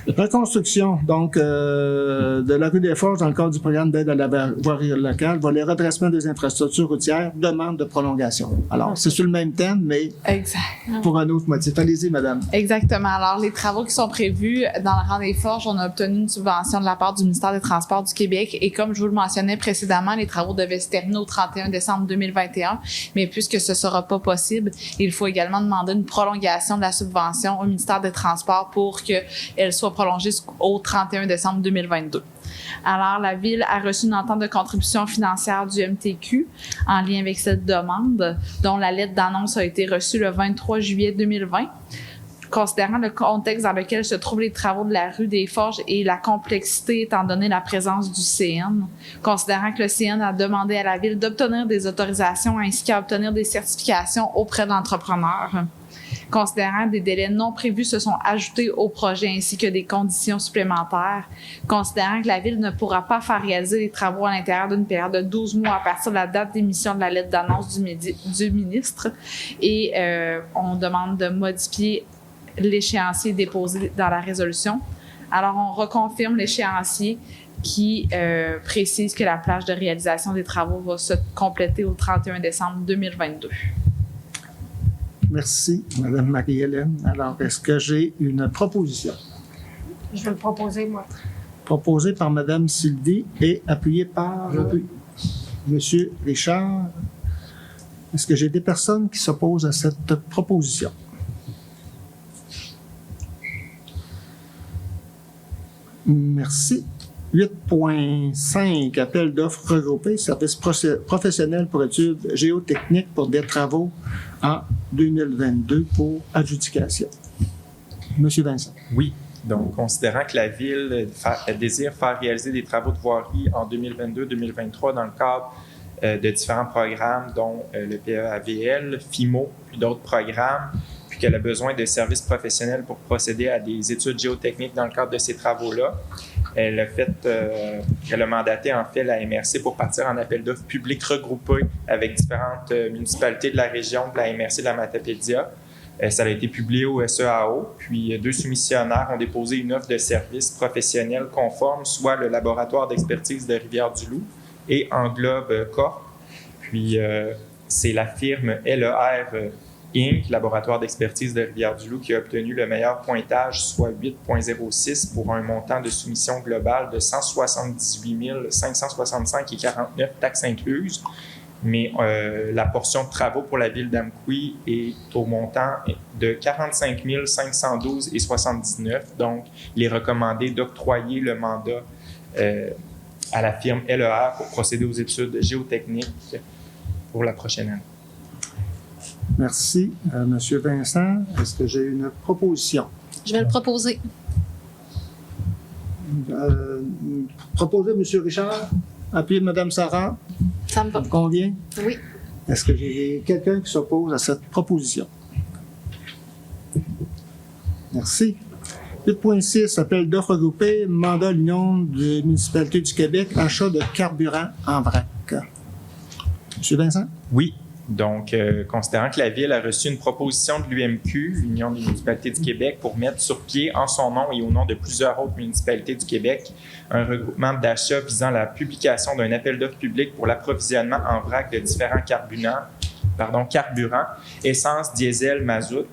Reconstruction, donc, de la rue des Forges dans le cadre du programme d'aide à la voirie locale. Volet redressement des infrastructures routières. Demande de prolongation. Alors, c'est sur le même thème, mais Exact. pour un autre motif. Allez-y, madame. Exactement. Alors, les travaux qui sont prévus dans le rang des Forges, on a obtenu une subvention de la part du ministère des Transports du Québec. Et comme je vous le mentionnais précédemment, les travaux devaient se terminer au 31 décembre 2021. Mais puisque ce ne sera pas possible, il faut également demander une prolongation de la subvention au ministère des Transports pour qu'elle soit prolongée au 31 décembre 2022. Alors, la Ville a reçu une entente de contribution financière du MTQ en lien avec cette demande, dont la lettre d'annonce a été reçue le 23 juillet 2020. Considérant le contexte dans lequel se trouvent les travaux de la rue des Forges et la complexité étant donné la présence du CN, considérant que le CN a demandé à la Ville d'obtenir des autorisations ainsi qu'à obtenir des certifications auprès de l'entrepreneur, considérant des délais non prévus se sont ajoutés au projet ainsi que des conditions supplémentaires, considérant que la Ville ne pourra pas faire réaliser les travaux à l'intérieur d'une période de 12 mois à partir de la date d'émission de la lettre d'annonce du ministre, et on demande de modifier l'échéancier déposé dans la résolution. Alors, on reconfirme l'échéancier qui précise que la plage de réalisation des travaux va se compléter au 31 décembre 2022. Merci, Mme Marie-Hélène. Alors, est-ce que j'ai une proposition? Je vais le proposer, moi. Proposée par Mme Sylvie et appuyée par M. Richard. Est-ce que j'ai des personnes qui s'opposent à cette proposition? Merci. 8.5, appel d'offres regroupées, services professionnels pour études géotechniques pour des travaux en 2022 pour adjudication. Monsieur Vincent. Oui. Donc, considérant que la Ville désire faire réaliser des travaux de voirie en 2022-2023 dans le cadre de différents programmes, dont le PEAVL, FIMO, puis d'autres programmes, puis qu'elle a besoin de services professionnels pour procéder à des études géotechniques dans le cadre de ces travaux-là. Elle a mandaté en fait la MRC pour partir en appel d'offres public regroupé avec différentes municipalités de la région, de la MRC de la Matapédia. Ça a été publié au SEAO, puis 2 soumissionnaires ont déposé une offre de services professionnels conforme, soit le laboratoire d'expertise de Rivière-du-Loup et Englobe Corp. Puis, c'est la firme LER Inc., Laboratoire d'expertise de Rivière-du-Loup, qui a obtenu le meilleur pointage, soit 8,06 pour un montant de soumission globale de 178 565,49 taxes incluses. Mais la portion de travaux pour la ville d'Amqui est au montant de 45 512,79. Donc, il est recommandé d'octroyer le mandat à la firme LER pour procéder aux études géotechniques pour la prochaine année. Merci. Monsieur Vincent, est-ce que j'ai une proposition? Je vais le proposer. Proposer Monsieur Richard, appuyé Madame Sarah. Ça me va. Ça vous convient? Oui. Est-ce que j'ai quelqu'un qui s'oppose à cette proposition? Merci. 8.6, appel d'offres regroupé, mandat à l'Union des municipalités du Québec, achat de carburant en vrac. Monsieur Vincent? Oui. Donc, considérant que la Ville a reçu une proposition de l'UMQ, l'Union des municipalités du Québec, pour mettre sur pied, en son nom et au nom de plusieurs autres municipalités du Québec, un regroupement d'achats visant la publication d'un appel d'offres public pour l'approvisionnement en vrac de différents carburants, essence, diesel, mazout.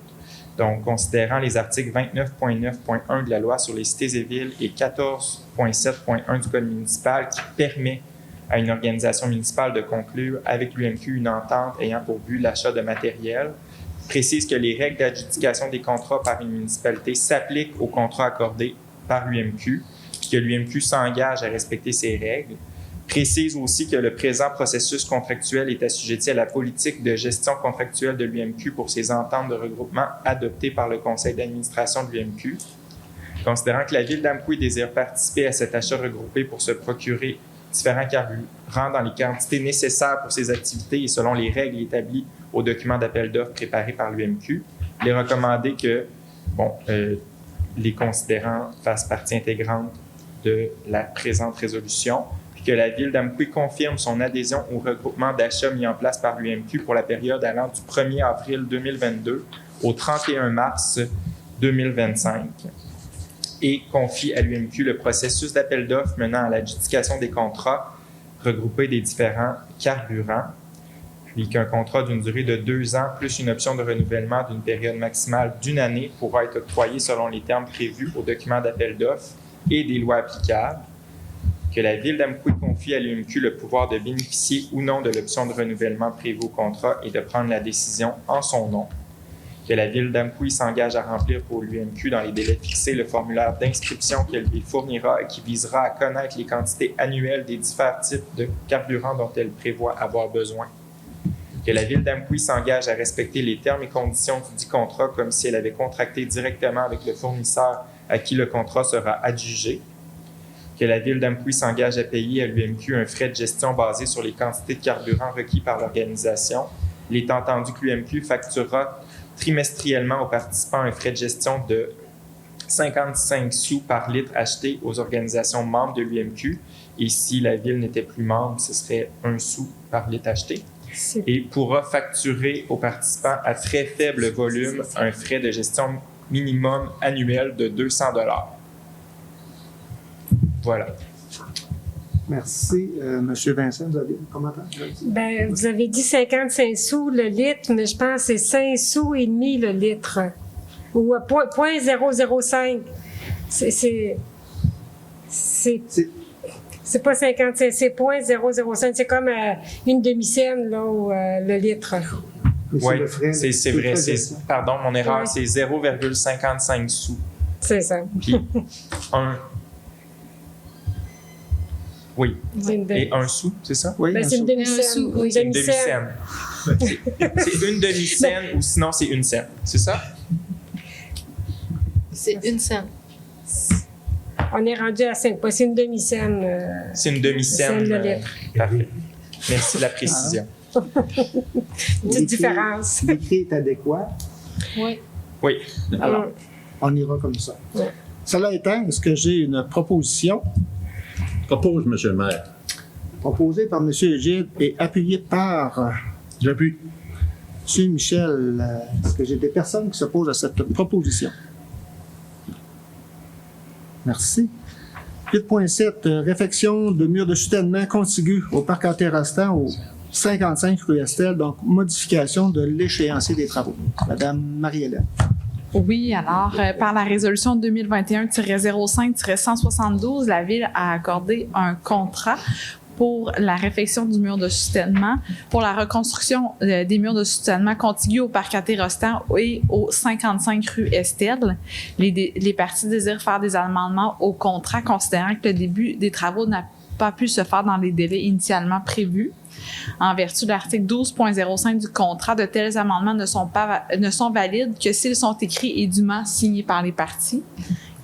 Donc, considérant les articles 29.9.1 de la loi sur les cités et villes et 14.7.1 du Code municipal qui permet à une organisation municipale de conclure avec l'UMQ une entente ayant pour but l'achat de matériel, précise que les règles d'adjudication des contrats par une municipalité s'appliquent aux contrats accordés par l'UMQ, puis que l'UMQ s'engage à respecter ces règles, précise aussi que le présent processus contractuel est assujetti à la politique de gestion contractuelle de l'UMQ pour ses ententes de regroupement adoptées par le conseil d'administration de l'UMQ. Considérant que la Ville d'Amqui désire participer à cet achat regroupé pour se procurer différents carburants dans les quantités nécessaires pour ces activités et selon les règles établies au document d'appel d'offres préparé par l'UMQ, il est recommandé que les considérants fassent partie intégrante de la présente résolution, puis que la Ville d'Amqui confirme son adhésion au regroupement d'achats mis en place par l'UMQ pour la période allant du 1er avril 2022 au 31 mars 2025. Et confie à l'UMQ le processus d'appel d'offres menant à l'adjudication des contrats regroupés des différents carburants, puis qu'un contrat d'une durée de 2 ans plus une option de renouvellement d'une période maximale d'1 année pourra être octroyé selon les termes prévus au document d'appel d'offres et des lois applicables, que la Ville d'Amqui confie à l'UMQ le pouvoir de bénéficier ou non de l'option de renouvellement prévue au contrat et de prendre la décision en son nom, que la Ville d'Amqui s'engage à remplir pour l'UMQ dans les délais fixés le formulaire d'inscription qu'elle lui fournira et qui visera à connaître les quantités annuelles des différents types de carburants dont elle prévoit avoir besoin. Que la Ville d'Amqui s'engage à respecter les termes et conditions du dit contrat comme si elle avait contracté directement avec le fournisseur à qui le contrat sera adjugé. Que la Ville d'Amqui s'engage à payer à l'UMQ un frais de gestion basé sur les quantités de carburant requis par l'organisation. Il est entendu que l'UMQ facturera trimestriellement aux participants un frais de gestion de 55 sous par litre acheté aux organisations membres de l'UMQ. Et si la Ville n'était plus membre, ce serait 1 sou par litre acheté. Et pourra facturer aux participants à très faible volume un frais de gestion minimum annuel de 200 $. Voilà. Merci. Monsieur Vincent, vous avez un commentaire? Ben, vous avez dit 55 sous le litre, mais je pense que c'est 5 sous et demi le litre. Ou 0,005. C'est pas 55, c'est 0,005. C'est comme une demi-cent, là, le litre. Oui, c'est vrai. Pardon, mon erreur, c'est 0,55 sous. C'est ça. Puis, oui. Et 1 sou, c'est ça? Oui, Ben, c'est une demi-cent. Oui. C'est une demi-cent. C'est une demi-cent ou sinon c'est une cent. C'est ça? C'est 1 cent. On est rendu à 5 pas. C'est une demi-cent. C'est une demi-cent. Le litre. Parfait. Merci de la précision. Petite différence. L'écrit est adéquat. Oui. Oui. Alors, on ira comme ça. Ouais. Cela étant, est-ce que j'ai une proposition Propose, Monsieur le maire. proposée par M. Gilles et appuyée par J'appuie. M. Michel? Est-ce que j'ai des personnes qui s'opposent à cette proposition? Merci. 8.7, réfection de murs de soutènement contigus au parc antérastant au 55 rue Estelle, donc modification de l'échéancier des travaux. Madame Marie-Hélène. Oui, alors, par la résolution 2021-05-172, la Ville a accordé un contrat pour la réfection du mur de soutènement, pour la reconstruction des murs de soutènement contigus au parc Rostand et au 55 rue Estelle. Les parties désirent faire des amendements au contrat, considérant que le début des travaux n'a pas pu se faire dans les délais initialement prévus. En vertu de l'article 12.05 du contrat, de tels amendements ne sont valides que s'ils sont écrits et dûment signés par les parties.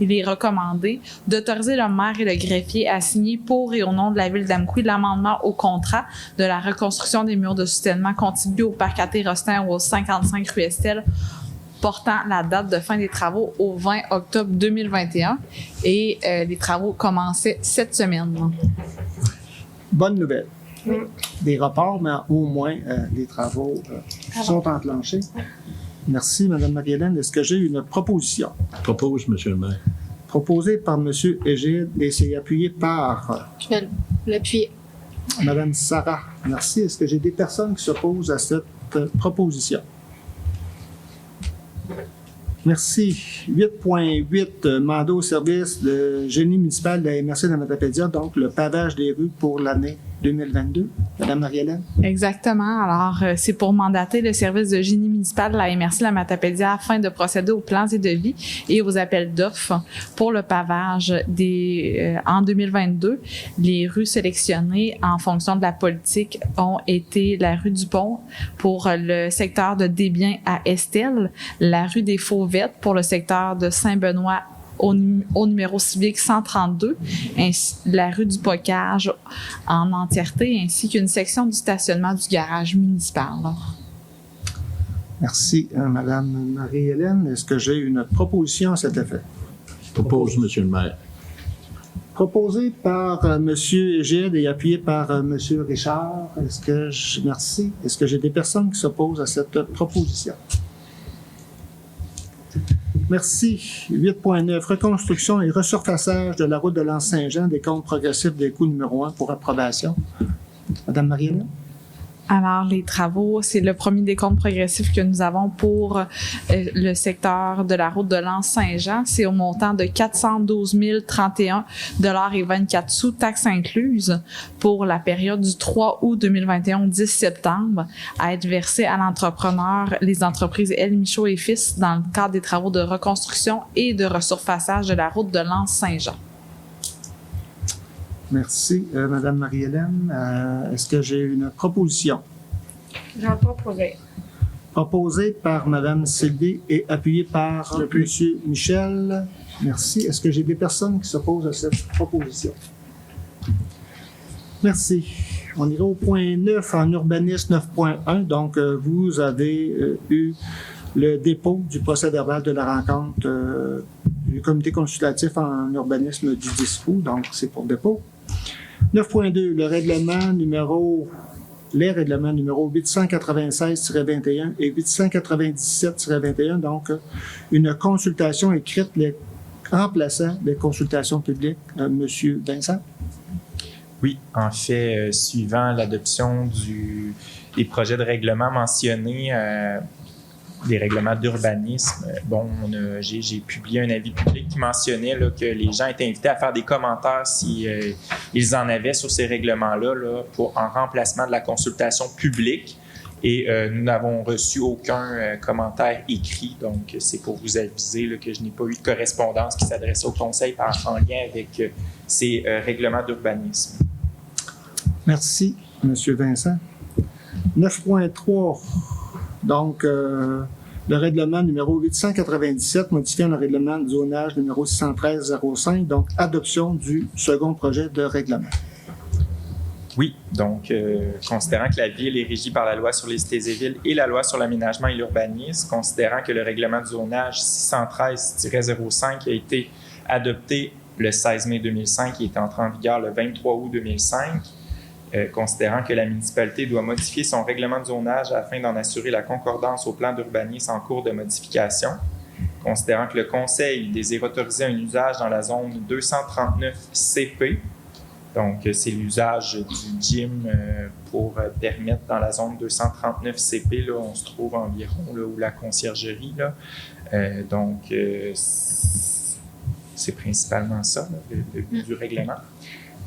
Il est recommandé d'autoriser le maire et le greffier à signer pour et au nom de la Ville d'Amqui l'amendement au contrat de la reconstruction des murs de soutènement contigus au parc Rostand ou au 55 rue Estelle, portant la date de fin des travaux au 20 octobre 2021 et les travaux commençaient cette semaine. Bonne nouvelle. Des reports, mais au moins les travaux sont enclenchés. Merci, Mme Marie-Hélène. Est-ce que j'ai une proposition? Propose, Monsieur le maire. Proposée par M. Égide et c'est appuyé par Je vais l'appuyer. Mme Sarah. Merci. Est-ce que j'ai des personnes qui s'opposent à cette proposition? Merci. 8.8, mandat au service de génie municipal de la MRC de Matapédia, donc le pavage des rues pour l'année 2022. Madame Marie-Hélène? Exactement. Alors, c'est pour mandater le service de génie municipal de la MRC de la Matapédia afin de procéder aux plans et devis et aux appels d'offres pour le pavage en 2022. Les rues sélectionnées en fonction de la politique ont été la rue du Pont pour le secteur de Desbiens à Estelle, la rue des Fauvettes pour le secteur de Saint-Benoît au numéro civique 132, ainsi la rue du Bocage en entièreté, ainsi qu'une section du stationnement du garage municipal. Merci, Madame Marie-Hélène. Est-ce que j'ai une proposition à cet effet? Propose, Monsieur le maire. Proposé par M. Égide et appuyé par M. Richard. Merci. Est-ce que j'ai des personnes qui s'opposent à cette proposition? Merci. 8.9. Reconstruction et resurfaçage de la route de l'Anse-Saint-Jean, des comptes progressifs des coûts numéro 1 pour approbation. Madame Marielle? Alors, les travaux, c'est le premier décompte progressif que nous avons pour le secteur de la route de l'Anse-Saint-Jean. C'est au montant de 412 031 $24 taxes incluses pour la période du 3 août 2021 au 10 septembre à être versé à l'entrepreneur, les entreprises L. Michaud et Fils dans le cadre des travaux de reconstruction et de resurfaçage de la route de l'Anse-Saint-Jean. Merci. Madame Marie-Hélène, est-ce que j'ai une proposition? J'en proposais. Proposée par Madame Sylvie et appuyée par Monsieur Michel. Merci. Est-ce que j'ai des personnes qui s'opposent à cette proposition? Merci. On ira au point 9 en urbanisme 9.1. Donc, vous avez eu le dépôt du procès-verbal de la rencontre du comité consultatif en urbanisme du 10 août. Donc, c'est pour dépôt. 9.2, les règlements numéro 896-21 et 897-21, donc une consultation écrite remplaçant les consultations publiques. Monsieur Vincent? Oui, en fait, suivant l'adoption des projets de règlement mentionnés, des règlements d'urbanisme, j'ai publié un avis public qui mentionnait là, que les gens étaient invités à faire des commentaires si ils en avaient sur ces règlements-là en remplacement de la consultation publique. Et nous n'avons reçu aucun commentaire écrit. Donc, c'est pour vous aviser là, que je n'ai pas eu de correspondance qui s'adressait au Conseil en lien avec ces règlements d'urbanisme. Merci, Monsieur Vincent. 9.3. Donc, le règlement numéro 897, modifiant le règlement de zonage numéro 613-05, donc adoption du second projet de règlement. Oui, donc, considérant que la Ville est régie par la loi sur les cités et villes et la loi sur l'aménagement et l'urbanisme, considérant que le règlement de zonage 613-05 a été adopté le 16 mai 2005 et est entré en vigueur le 23 août 2005, considérant que la municipalité doit modifier son règlement de zonage afin d'en assurer la concordance au plan d'urbanisme en cours de modification, considérant que le Conseil désire autoriser un usage dans la zone 239 CP Donc, c'est l'usage du gym pour permettre dans la zone 239 CP, là, on se trouve environ, là, où la conciergerie, là. Donc, c'est principalement ça, là, le but du règlement.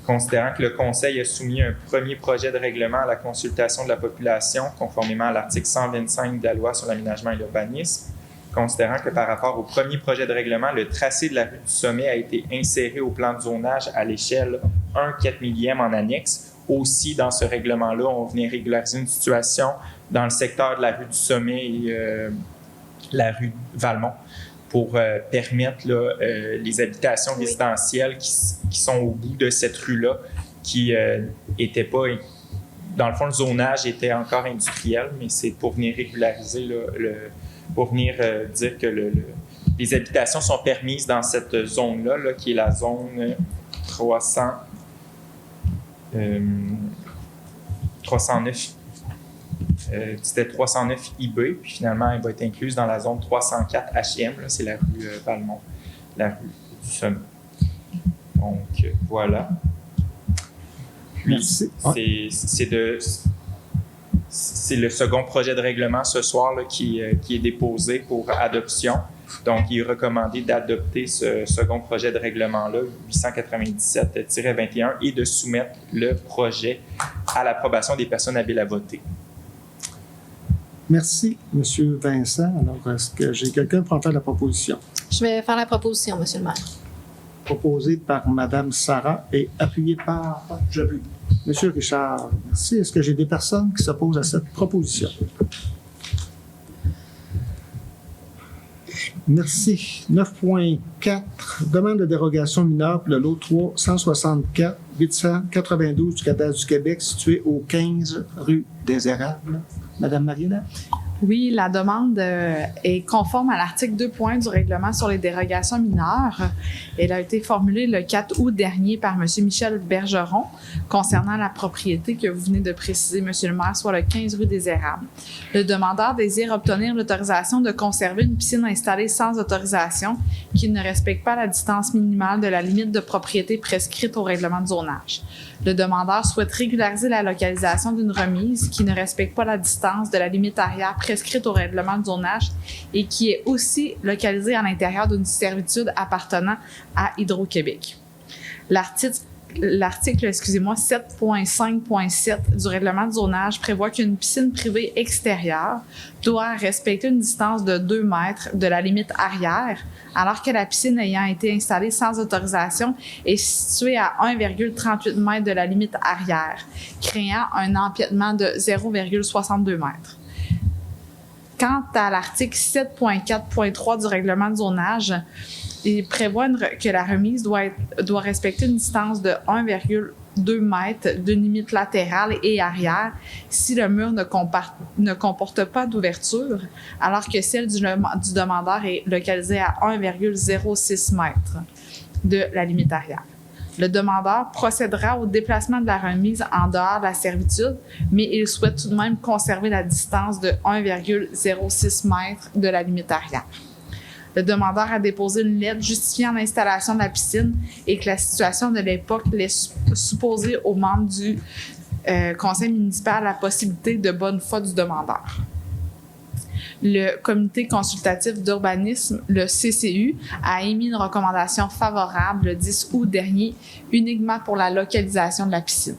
Considérant que le Conseil a soumis un premier projet de règlement à la consultation de la population, conformément à l'article 125 de la Loi sur l'aménagement et l'urbanisme, considérant que par rapport au premier projet de règlement, le tracé de la rue du Sommet a été inséré au plan de zonage à l'échelle 1/4 en annexe. Aussi, dans ce règlement-là, on venait régulariser une situation dans le secteur de la rue du Sommet et la rue Valmont pour permettre là, les habitations résidentielles qui sont au bout de cette rue-là, qui n'étaient pas... Dans le fond, le zonage était encore industriel, mais c'est pour venir régulariser là, pour venir dire que les habitations sont permises dans cette zone-là, là, qui est la zone 309. C'était 309 IB, puis finalement, elle va être incluse dans la zone 304 HM, là, c'est la rue Valmont, la rue du Sommet. Donc, voilà. Puis, Merci. c'est le second projet de règlement ce soir là, qui est déposé pour adoption. Donc, il est recommandé d'adopter ce second projet de règlement-là, 897-21, et de soumettre le projet à l'approbation des personnes habiles à voter. Merci, M. Vincent. Alors, est-ce que j'ai quelqu'un pour en faire la proposition? Je vais faire la proposition, Monsieur le maire. Proposée par Mme Sarah et appuyée par M. Richard. Merci. Est-ce que j'ai des personnes qui s'opposent à cette proposition? Merci. 9.4. Demande de dérogation mineure pour le lot 364 892 du cadastre du Québec, situé au 15 rue des Érables. Madame Mariella? Oui, la demande est conforme à l'article 2.1 du règlement sur les dérogations mineures. Elle a été formulée le 4 août dernier par M. Michel Bergeron concernant la propriété que vous venez de préciser, M. le maire, soit le 15 rue des Érables. Le demandeur désire obtenir l'autorisation de conserver une piscine installée sans autorisation qui ne respecte pas la distance minimale de la limite de propriété prescrite au règlement de zonage. Le demandeur souhaite régulariser la localisation d'une remise qui ne respecte pas la distance de la limite arrière prescrite au règlement de zonage et qui est aussi localisée à l'intérieur d'une servitude appartenant à Hydro-Québec. L'article 7.5.7 du règlement de zonage prévoit qu'une piscine privée extérieure doit respecter une distance de 2 mètres de la limite arrière, alors que la piscine ayant été installée sans autorisation est située à 1,38 mètres de la limite arrière, créant un empiètement de 0,62 mètres. Quant à l'article 7.4.3 du règlement de zonage, il prévoit que la remise doit respecter une distance de 1,2 mètres de limite latérale et arrière si le mur ne comporte pas d'ouverture, alors que celle du demandeur est localisée à 1,06 mètres de la limite arrière. Le demandeur procédera au déplacement de la remise en dehors de la servitude, mais il souhaite tout de même conserver la distance de 1,06 mètres de la limite arrière. Le demandeur a déposé une lettre justifiant l'installation de la piscine et que la situation de l'époque laisse supposer aux membres du conseil municipal la possibilité de bonne foi du demandeur. Le comité consultatif d'urbanisme, le CCU, a émis une recommandation favorable le 10 août dernier uniquement pour la localisation de la piscine.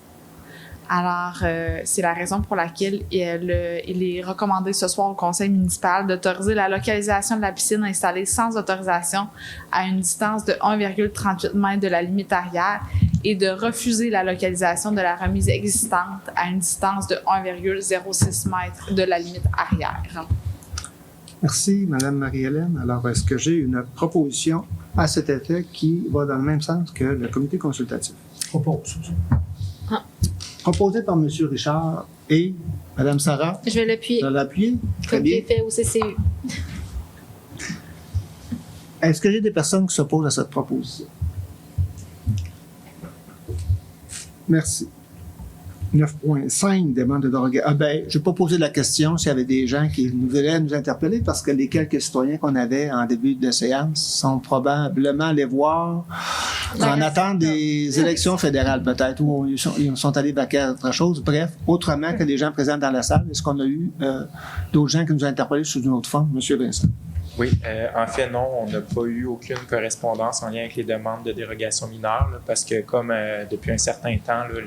Alors, c'est la raison pour laquelle il est recommandé ce soir au conseil municipal d'autoriser la localisation de la piscine installée sans autorisation à une distance de 1,38 mètres de la limite arrière et de refuser la localisation de la remise existante à une distance de 1,06 mètres de la limite arrière. Merci, Mme Marie-Hélène. Alors, est-ce que j'ai une proposition à cet effet qui va dans le même sens que le comité consultatif? Propose. Proposé par M. Richard et Mme Sarah. Je vais l'appuyer. Vous allez l'appuyer? Très Comme bien. j'ai fait au CCU. Est-ce que j'ai des personnes qui s'opposent à cette proposition? Merci. 9.5, demande de dérogation. Je n'ai pas posé la question s'il y avait des gens qui voulaient nous interpeller parce que les quelques citoyens qu'on avait en début de séance sont probablement allés voir En attente des élections fédérales, peut-être, où ils sont allés vaquer à autre chose. Bref, autrement que les gens présents dans la salle, est-ce qu'on a eu d'autres gens qui nous ont interpellés sous une autre forme? M. Vincent. Oui, en fait, non, on n'a pas eu aucune correspondance en lien avec les demandes de dérogation mineure, là, parce que comme depuis un certain temps, là,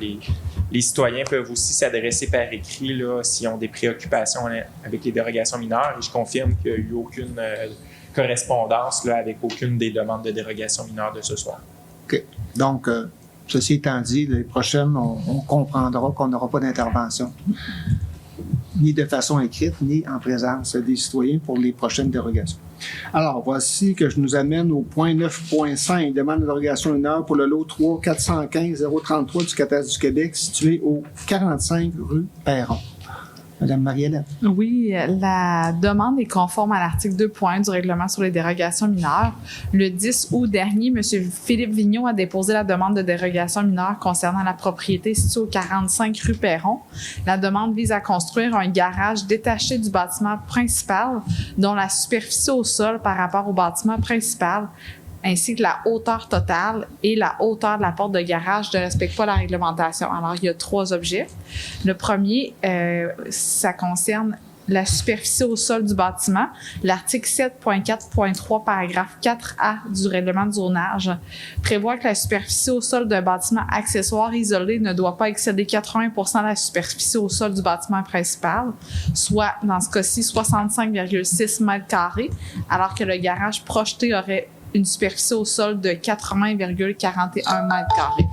les citoyens peuvent aussi s'adresser par écrit là, s'ils ont des préoccupations avec les dérogations mineures, et je confirme qu'il n'y a eu aucune correspondance là, avec aucune des demandes de dérogation mineure de ce soir. OK. Donc, ceci étant dit, les prochaines, on comprendra qu'on n'aura pas d'intervention, ni de façon écrite, ni en présence des citoyens pour les prochaines dérogations. Alors, voici que je nous amène au point 9.5, demande de dérogation mineure pour le lot 3 415 033 du Cadastre du Québec, situé au 45 rue Perron. Madame Marie-Hélène. Oui, la demande est conforme à l'article 2.1 du règlement sur les dérogations mineures. Le 10 août dernier, M. Philippe Vigneault a déposé la demande de dérogation mineure concernant la propriété située au 45 rue Perron. La demande vise à construire un garage détaché du bâtiment principal dont la superficie au sol par rapport au bâtiment principal ainsi que la hauteur totale et la hauteur de la porte de garage ne respectent pas la réglementation. Alors, il y a 3 objets. Le premier, ça concerne la superficie au sol du bâtiment. L'article 7.4.3, paragraphe 4A du règlement de zonage prévoit que la superficie au sol d'un bâtiment accessoire isolé ne doit pas excéder 80% de la superficie au sol du bâtiment principal, soit, dans ce cas-ci, 65,6 mètres carrés, alors que le garage projeté aurait une superficie au sol de 80,41 mètres carrés.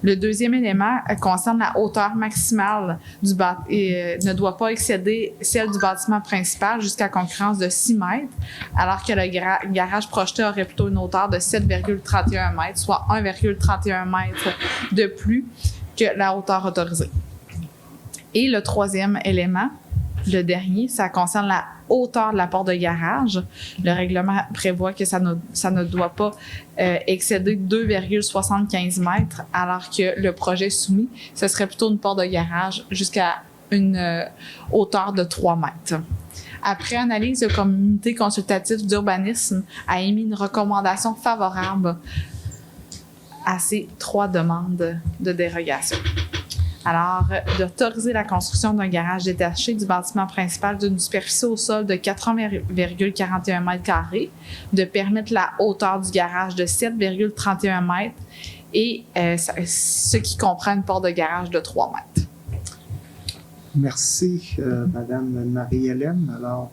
Le deuxième élément concerne la hauteur maximale du bâtiment et ne doit pas excéder celle du bâtiment principal jusqu'à concurrence de 6 mètres, alors que le garage projeté aurait plutôt une hauteur de 7,31 mètres, soit 1,31 mètres de plus que la hauteur autorisée. Et le troisième élément, le dernier, ça concerne la hauteur de la porte de garage. Le règlement prévoit que ça ne doit pas excéder 2,75 mètres, alors que le projet soumis, ce serait plutôt une porte de garage jusqu'à une hauteur de 3 mètres. Après analyse, le comité consultatif d'urbanisme a émis une recommandation favorable à ces 3 demandes de dérogation. Alors, d'autoriser la construction d'un garage détaché du bâtiment principal d'une superficie au sol de 80,41 mètres carrés, de permettre la hauteur du garage de 7,31 mètres et ce qui comprend une porte de garage de 3 mètres. Merci, Madame Marie-Hélène. Alors,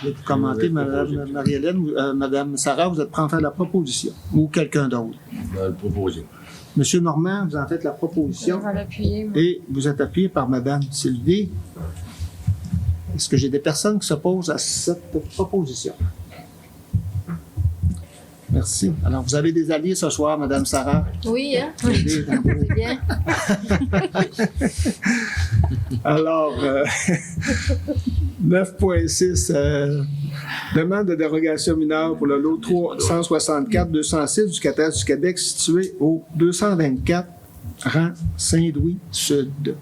vous commenter, Madame Marie-Hélène, Madame Sarah, vous êtes prêt à faire la proposition ou quelqu'un d'autre? Je vais le proposer. Monsieur Normand, vous en faites la proposition. Je vais l'appuyer, moi. Et vous êtes appuyé par Madame Sylvie. Est-ce que j'ai des personnes qui s'opposent à cette proposition? Merci. Alors, vous avez des alliés ce soir, Madame Sarah? Oui, hein? C'est bien. Alors, 9.6, demande de dérogation mineure pour le lot 364-206 du Cadastre du Québec situé au 224 rang Saint-Louis-Sud.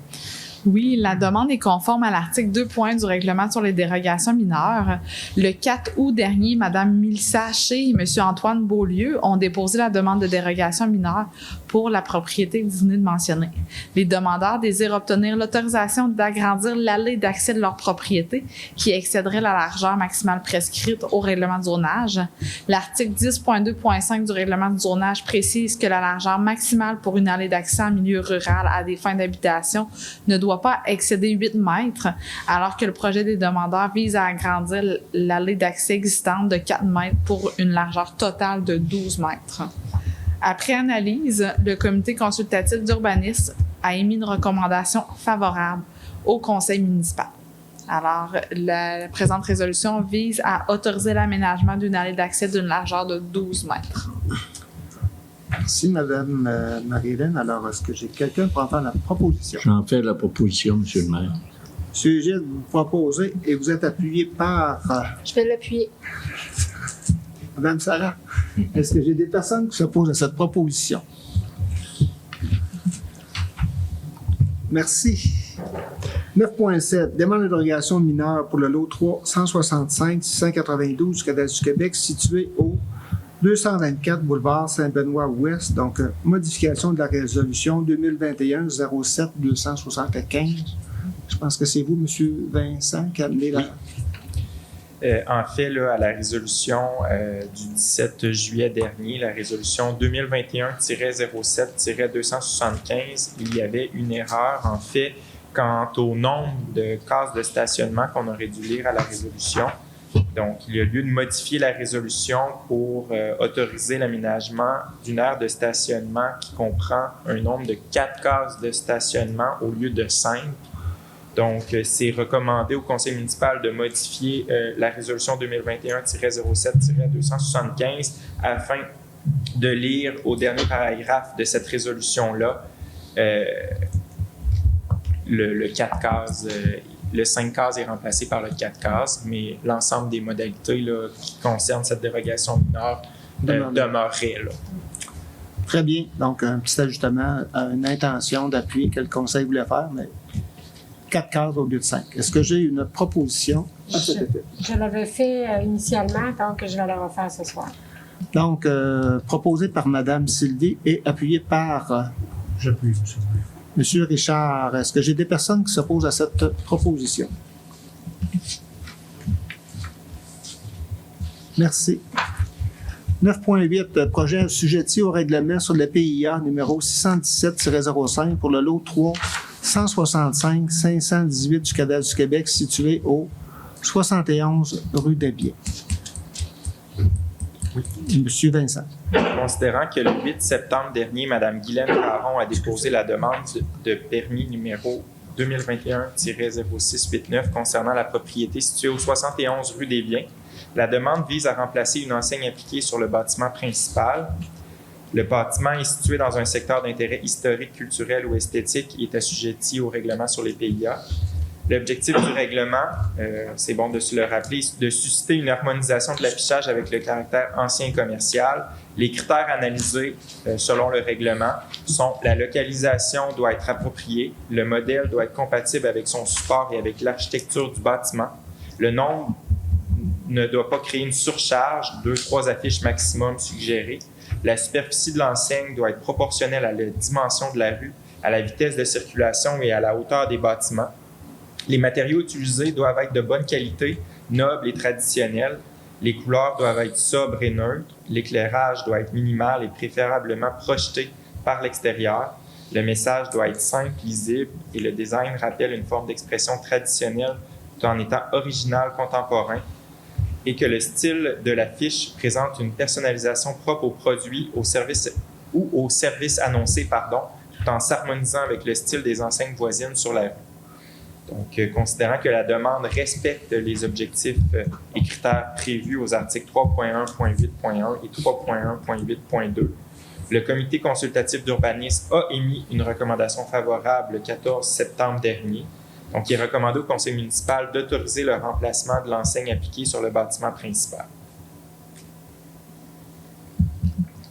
Oui, la demande est conforme à l'article 2.1 du règlement sur les dérogations mineures. Le 4 août dernier, Mme Mélissa Haché et M. Antoine Beaulieu ont déposé la demande de dérogation mineure pour la propriété que vous venez de mentionner. Les demandeurs désirent obtenir l'autorisation d'agrandir l'allée d'accès de leur propriété qui excéderait la largeur maximale prescrite au règlement de zonage. L'article 10.2.5 du règlement de zonage précise que la largeur maximale pour une allée d'accès en milieu rural à des fins d'habitation ne doit pas excéder 8 mètres, alors que le projet des demandeurs vise à agrandir l'allée d'accès existante de 4 mètres pour une largeur totale de 12 mètres. Après analyse, le comité consultatif d'urbanisme a émis une recommandation favorable au conseil municipal. Alors, la présente résolution vise à autoriser l'aménagement d'une allée d'accès d'une largeur de 12 mètres. Merci, Mme Marie-Hélène. Alors, est-ce que j'ai quelqu'un pour en faire la proposition? J'en fais la proposition, Monsieur le maire. Monsieur Gilles, vous proposez et vous êtes appuyé par Je vais l'appuyer. Mme Sarah. Est-ce que j'ai des personnes qui s'opposent à cette proposition? Merci. 9.7. Demande de dérogation mineure pour le lot 365-692 du Cadastre du Québec situé au 224 boulevard Saint-Benoît-Ouest, donc modification de la résolution 2021-07-275. Je pense que c'est vous, M. Vincent, qui a amené la... En fait, là, à la résolution du 17 juillet dernier, la résolution 2021-07-275, il y avait une erreur, en fait, quant au nombre de cases de stationnement qu'on aurait dû lire à la résolution. Donc, il y a lieu de modifier la résolution pour autoriser l'aménagement d'une aire de stationnement qui comprend un nombre de 4 cases de stationnement au lieu de 5. Donc, c'est recommandé au conseil municipal de modifier la résolution 2021-07-275 afin de lire au dernier paragraphe de cette résolution-là le 4 cases. Le 5 cases est remplacé par le 4 cases, mais l'ensemble des modalités là, qui concernent cette dérogation mineure demeurerait. Là. Très bien. Donc, un petit ajustement à une intention d'appui que le conseil voulait faire, mais 4 cases au lieu de 5. Est-ce que j'ai une proposition à cet effet? Je l'avais fait initialement, donc je vais le refaire ce soir. Donc, proposé par Mme Sylvie et appuyé par J'appuie, M. M. Richard. Est-ce que j'ai des personnes qui s'opposent à cette proposition? Merci. 9.8, projet assujetti au règlement sur le PIA numéro 617-05 pour le lot 3 165 518 du cadastre du Québec situé au 71 rue des Biens. Monsieur Vincent. Considérant que le 8 septembre dernier, Mme Guylaine Caron a déposé la demande de permis numéro 2021-0689 concernant la propriété située au 71 rue des Biens, la demande vise à remplacer une enseigne appliquée sur le bâtiment principal. Le bâtiment est situé dans un secteur d'intérêt historique, culturel ou esthétique et est assujetti au règlement sur les PIA. L'objectif du règlement, c'est bon de se le rappeler, c'est de susciter une harmonisation de l'affichage avec le caractère ancien commercial. Les critères analysés selon le règlement sont la localisation doit être appropriée, le modèle doit être compatible avec son support et avec l'architecture du bâtiment, le nombre ne doit pas créer une surcharge, 2-3 affiches maximum suggérées. La superficie de l'enseigne doit être proportionnelle à la dimension de la rue, à la vitesse de circulation et à la hauteur des bâtiments. Les matériaux utilisés doivent être de bonne qualité, nobles et traditionnels. Les couleurs doivent être sobres et neutres. L'éclairage doit être minimal et préférablement projeté par l'extérieur. Le message doit être simple, lisible et le design rappelle une forme d'expression traditionnelle tout en étant original, contemporain. Et que le style de l'affiche présente une personnalisation propre au produit au service annoncé, tout en s'harmonisant avec le style des enseignes voisines sur la rue. Donc, considérant que la demande respecte les objectifs et critères prévus aux articles 3.1.8.1 et 3.1.8.2, le comité consultatif d'urbanisme a émis une recommandation favorable le 14 septembre dernier. Donc, il est recommandé au conseil municipal d'autoriser le remplacement de l'enseigne appliquée sur le bâtiment principal.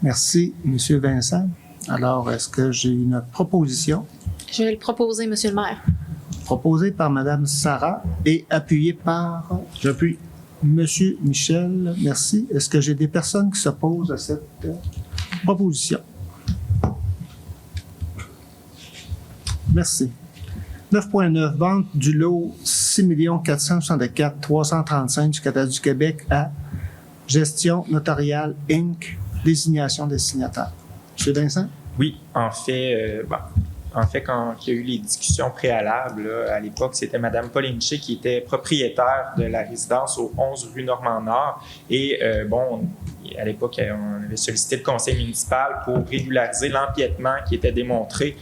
Merci, M. Vincent. Alors, est-ce que j'ai une proposition? Je vais le proposer, Monsieur le maire. Proposée par Mme Sarah et appuyée par... J'appuie. M. Michel. Merci. Est-ce que j'ai des personnes qui s'opposent à cette proposition? Merci. 9.9, vente du lot 6 464 335 du cadastre du Québec à Gestion Notariale Inc., désignation des signataires. M. Vincent? Oui, en fait, quand il y a eu les discussions préalables, là, à l'époque, c'était Mme Pauline Chic qui était propriétaire de la résidence au 11 rue Normand-Nord. Et à l'époque, on avait sollicité le conseil municipal pour régulariser l'empiètement qui était démontré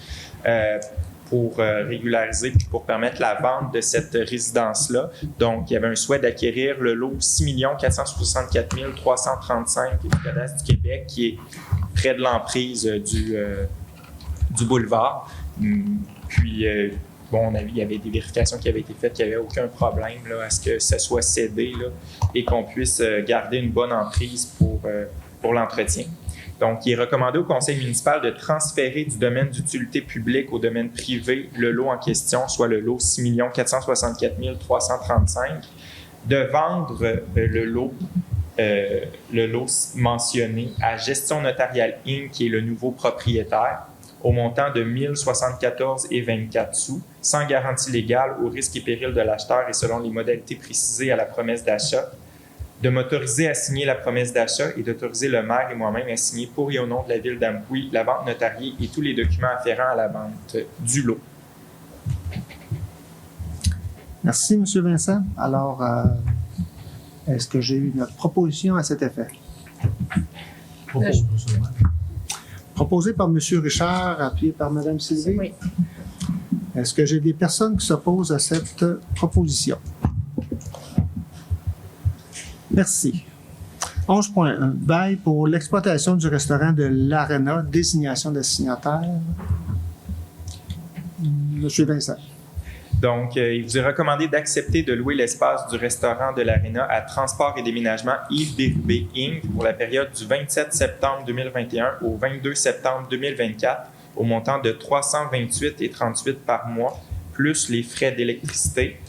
pour régulariser puis pour permettre la vente de cette résidence-là. Donc, il y avait un souhait d'acquérir le lot 6 464 335 du cadastre du Québec qui est près de l'emprise du boulevard. Puis, il y avait des vérifications qui avaient été faites, qu'il n'y avait aucun problème là, à ce que ça soit cédé là, et qu'on puisse garder une bonne emprise pour l'entretien. Donc, il est recommandé au conseil municipal de transférer du domaine d'utilité publique au domaine privé le lot en question, soit le lot 6 464 335, de vendre le lot le lot mentionné à Gestion Notariale Inc., qui est le nouveau propriétaire, au montant de 1074,24 sous, sans garantie légale, au risque et péril de l'acheteur et selon les modalités précisées à la promesse d'achat, de m'autoriser à signer la promesse d'achat et d'autoriser le maire et moi-même à signer pour et au nom de la ville d'Amqui la vente notariée et tous les documents afférents à la vente du lot. Merci, M. Vincent. Alors, est-ce que j'ai eu une proposition à cet effet? Propose, monsieur le maire. Proposée par M. Richard, appuyée par Mme Sylvie. Oui. Est-ce que j'ai des personnes qui s'opposent à cette proposition? Merci. 11.1. Bail pour l'exploitation du restaurant de l'Arena, désignation de signataire. M. Vincent. Donc, il vous est recommandé d'accepter de louer l'espace du restaurant de l'Arena à Transport et Déménagement Yves Bérubé Inc. pour la période du 27 septembre 2021 au 22 septembre 2024 au montant de 328,38 par mois, plus les frais d'électricité,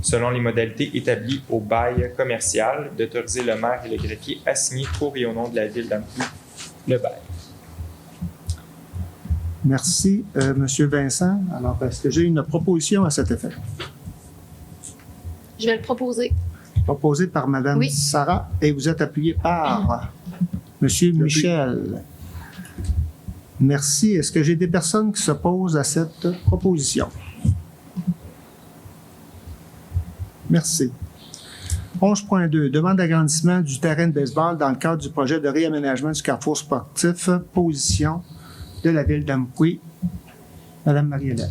selon les modalités établies au bail commercial, d'autoriser le maire et le greffier à signer pour et au nom de la ville d'Amqui le bail. Merci, M. Vincent. Alors, est-ce que j'ai une proposition à cet effet? Je vais le proposer. Proposée par Mme Oui. Sarah et vous êtes appuyé par M. Michel. Merci. Est-ce que j'ai des personnes qui s'opposent à cette proposition? Merci. 11.2. Demande d'agrandissement du terrain de baseball dans le cadre du projet de réaménagement du carrefour sportif. Position de la ville d'Amqui. Madame Marie-Hélène.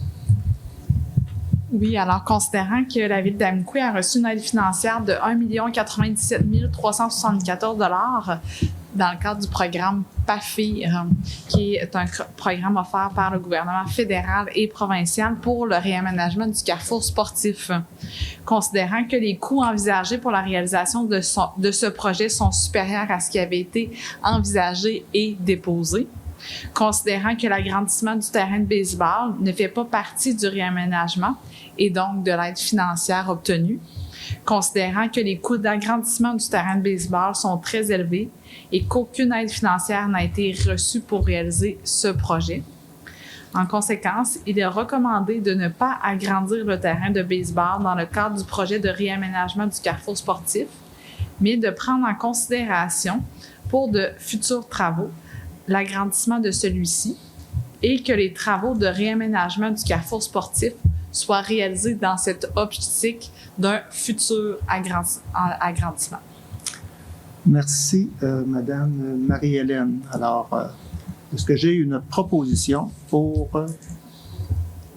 Oui, alors considérant que la ville d'Amqui a reçu une aide financière de 1 097 374 $ dans le cadre du programme PAFIR, qui est un programme offert par le gouvernement fédéral et provincial pour le réaménagement du carrefour sportif. Considérant que les coûts envisagés pour la réalisation de ce projet sont supérieurs à ce qui avait été envisagé et déposé, considérant que l'agrandissement du terrain de baseball ne fait pas partie du réaménagement et donc de l'aide financière obtenue, considérant que les coûts d'agrandissement du terrain de baseball sont très élevés et qu'aucune aide financière n'a été reçue pour réaliser ce projet. En conséquence, il est recommandé de ne pas agrandir le terrain de baseball dans le cadre du projet de réaménagement du carrefour sportif, mais de prendre en considération pour de futurs travaux l'agrandissement de celui-ci et que les travaux de réaménagement du carrefour sportif soient réalisés dans cette optique d'un futur agrandissement. Merci, Madame Marie-Hélène. Alors, est-ce que j'ai une proposition pour...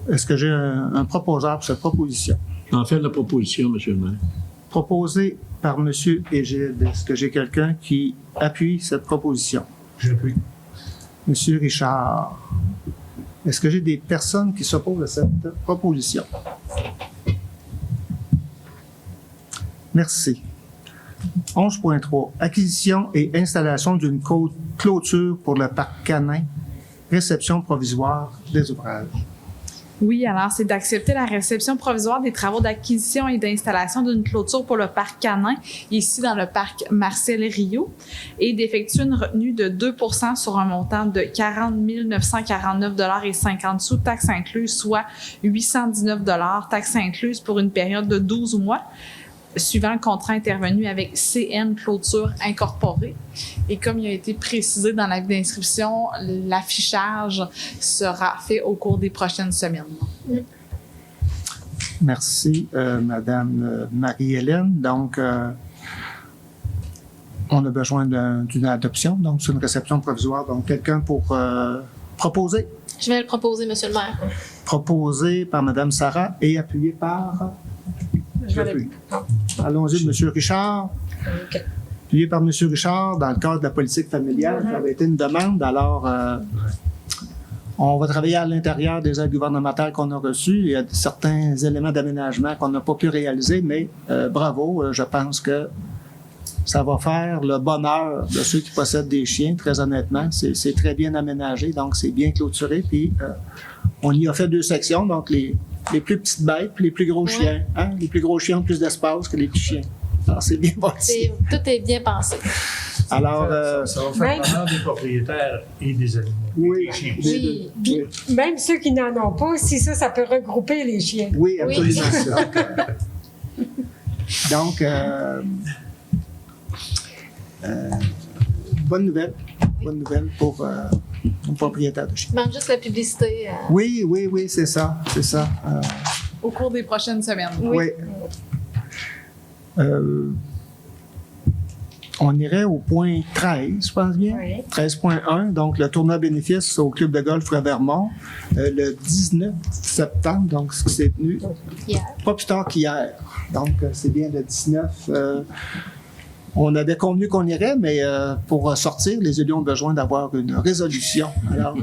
est-ce que j'ai un proposeur pour cette proposition? En fait, la proposition, monsieur le maire. Proposée par M. Égide. Est-ce que j'ai quelqu'un qui appuie cette proposition? J'appuie. M. Richard. Est-ce que j'ai des personnes qui s'opposent à cette proposition? Merci. 11.3. Acquisition et installation d'une clôture pour le parc canin. Réception provisoire des ouvrages. Oui, alors c'est d'accepter la réception provisoire des travaux d'acquisition et d'installation d'une clôture pour le parc canin, ici dans le parc Marcel Rio, et d'effectuer une retenue de 2 % sur un montant de 40 949,50 $, taxes incluses, soit 819 $, taxes incluses pour une période de 12 mois, suivant le contrat intervenu avec CN Clôture Incorporée. Et comme il a été précisé dans l'avis d'inscription, l'affichage sera fait au cours des prochaines semaines. Merci, Madame Marie-Hélène. Donc, on a besoin d'une adoption, donc c'est une réception provisoire. Donc, quelqu'un pour proposer? Je vais le proposer, monsieur le maire. Proposé par Madame Sarah et appuyé par... J'appuie. Allons-y, M. Richard. OK. Appuyé par M. Richard dans le cadre de la politique familiale. Ça avait été une demande. Alors, on va travailler à l'intérieur des aides gouvernementales qu'on a reçues. Il y a certains éléments d'aménagement qu'on n'a pas pu réaliser, mais bravo. Je pense que ça va faire le bonheur de ceux qui possèdent des chiens, très honnêtement. C'est très bien aménagé, donc c'est bien clôturé. Puis, on y a fait 2 sections, donc les plus petites bêtes puis les plus gros chiens. Hein? Les plus gros chiens ont plus d'espace que les petits chiens. Alors, c'est bien bâti. Tout est bien pensé. Alors, ça va faire l'honneur des propriétaires et des animaux. oui, Des chiens. les deux. Puis, même ceux qui n'en ont pas, si ça peut regrouper les chiens. Oui, absolument. Oui. Donc, bonne nouvelle. Bonne nouvelle pour nos propriétaires de chiens. Il manque juste la publicité. Oui, c'est ça. C'est ça. Au cours des prochaines semaines. Oui. On irait au point 13, je pense bien. Oui. 13.1, donc le tournoi bénéfice au club de golf Revermont, le 19 septembre, donc ce qui s'est tenu. Hier. Pas plus tard qu'hier. Donc, c'est bien le 19. On avait convenu qu'on irait, mais pour sortir, les élus ont besoin d'avoir une résolution. Alors,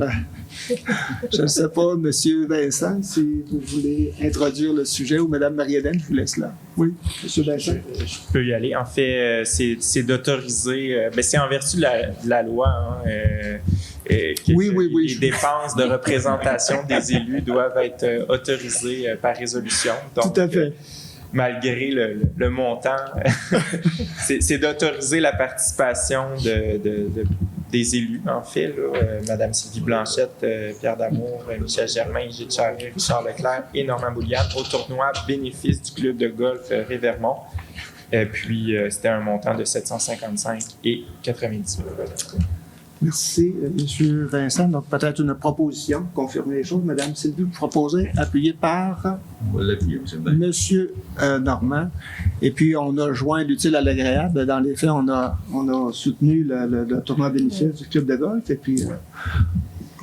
je ne sais pas, M. Vincent, si vous voulez introduire le sujet, ou Mme Marie-Hélène, je vous laisse là. Oui, M. Vincent. Je peux y aller. En fait, c'est d'autoriser, c'est en vertu de la loi, hein, que Oui. les dépenses de représentation des élus doivent être autorisées par résolution. Donc, Tout à fait. malgré le montant, c'est d'autoriser la participation des élus, en fait. Mme Sylvie Blanchette, Pierre Damour, Michel Germain, Gilles Charest, Richard Leclerc et Normand Bouliane au tournoi bénéfice du club de golf Revermont. Puis, c'était un montant de 755 et 90 000. Merci, M. Vincent. Donc, peut-être une proposition, confirmer les choses. Mme Sylvie, vous proposez, appuyée par On va l'appuyer, M. M. Normand. Et puis, on a joint l'utile à l'agréable. Dans les faits, on a soutenu le tournoi bénéfice du club de golf. Et puis,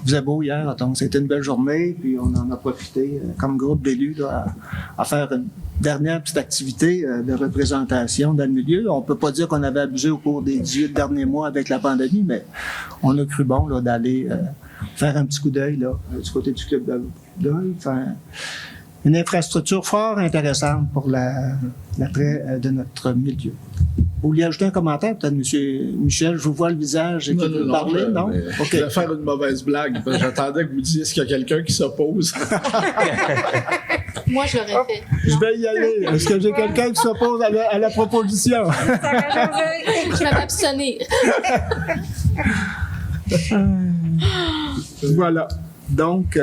vous avez beau hier, donc c'était une belle journée. Puis, on en a profité comme groupe d'élus là, à faire une dernière petite activité de représentation dans le milieu. On ne peut pas dire qu'on avait abusé au cours des 18 derniers mois avec la pandémie, mais on a cru bon là, d'aller faire un petit coup d'œil là, du côté du club de golf. Une infrastructure fort intéressante pour l'attrait de notre milieu. Vous vouliez ajouter un commentaire, peut-être, M. Michel? Je vous vois le visage et que vous parlez, non? Je voulais faire une mauvaise blague. Parce que j'attendais que vous disiez est-ce qu'il y a quelqu'un qui s'oppose. Moi, je l'aurais fait. Je vais y aller. Est-ce que j'ai quelqu'un qui s'oppose à la proposition? Je vais m'abstenir. Voilà. Donc,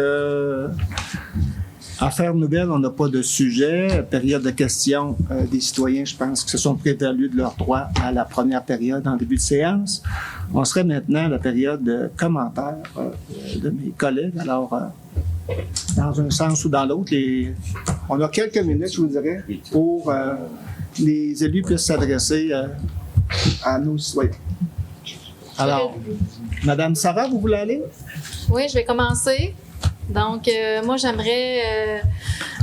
affaires nouvelles, on n'a pas de sujet. Période de questions des citoyens, je pense que se sont prévalus de leurs droits à la première période en début de séance. On serait maintenant à la période de commentaires de mes collègues. Alors, dans un sens ou dans l'autre, on a quelques minutes, je vous dirais, pour les élus puissent s'adresser à nos citoyens. Alors, Madame Sarah, vous voulez aller? Oui, je vais commencer. Donc, moi, j'aimerais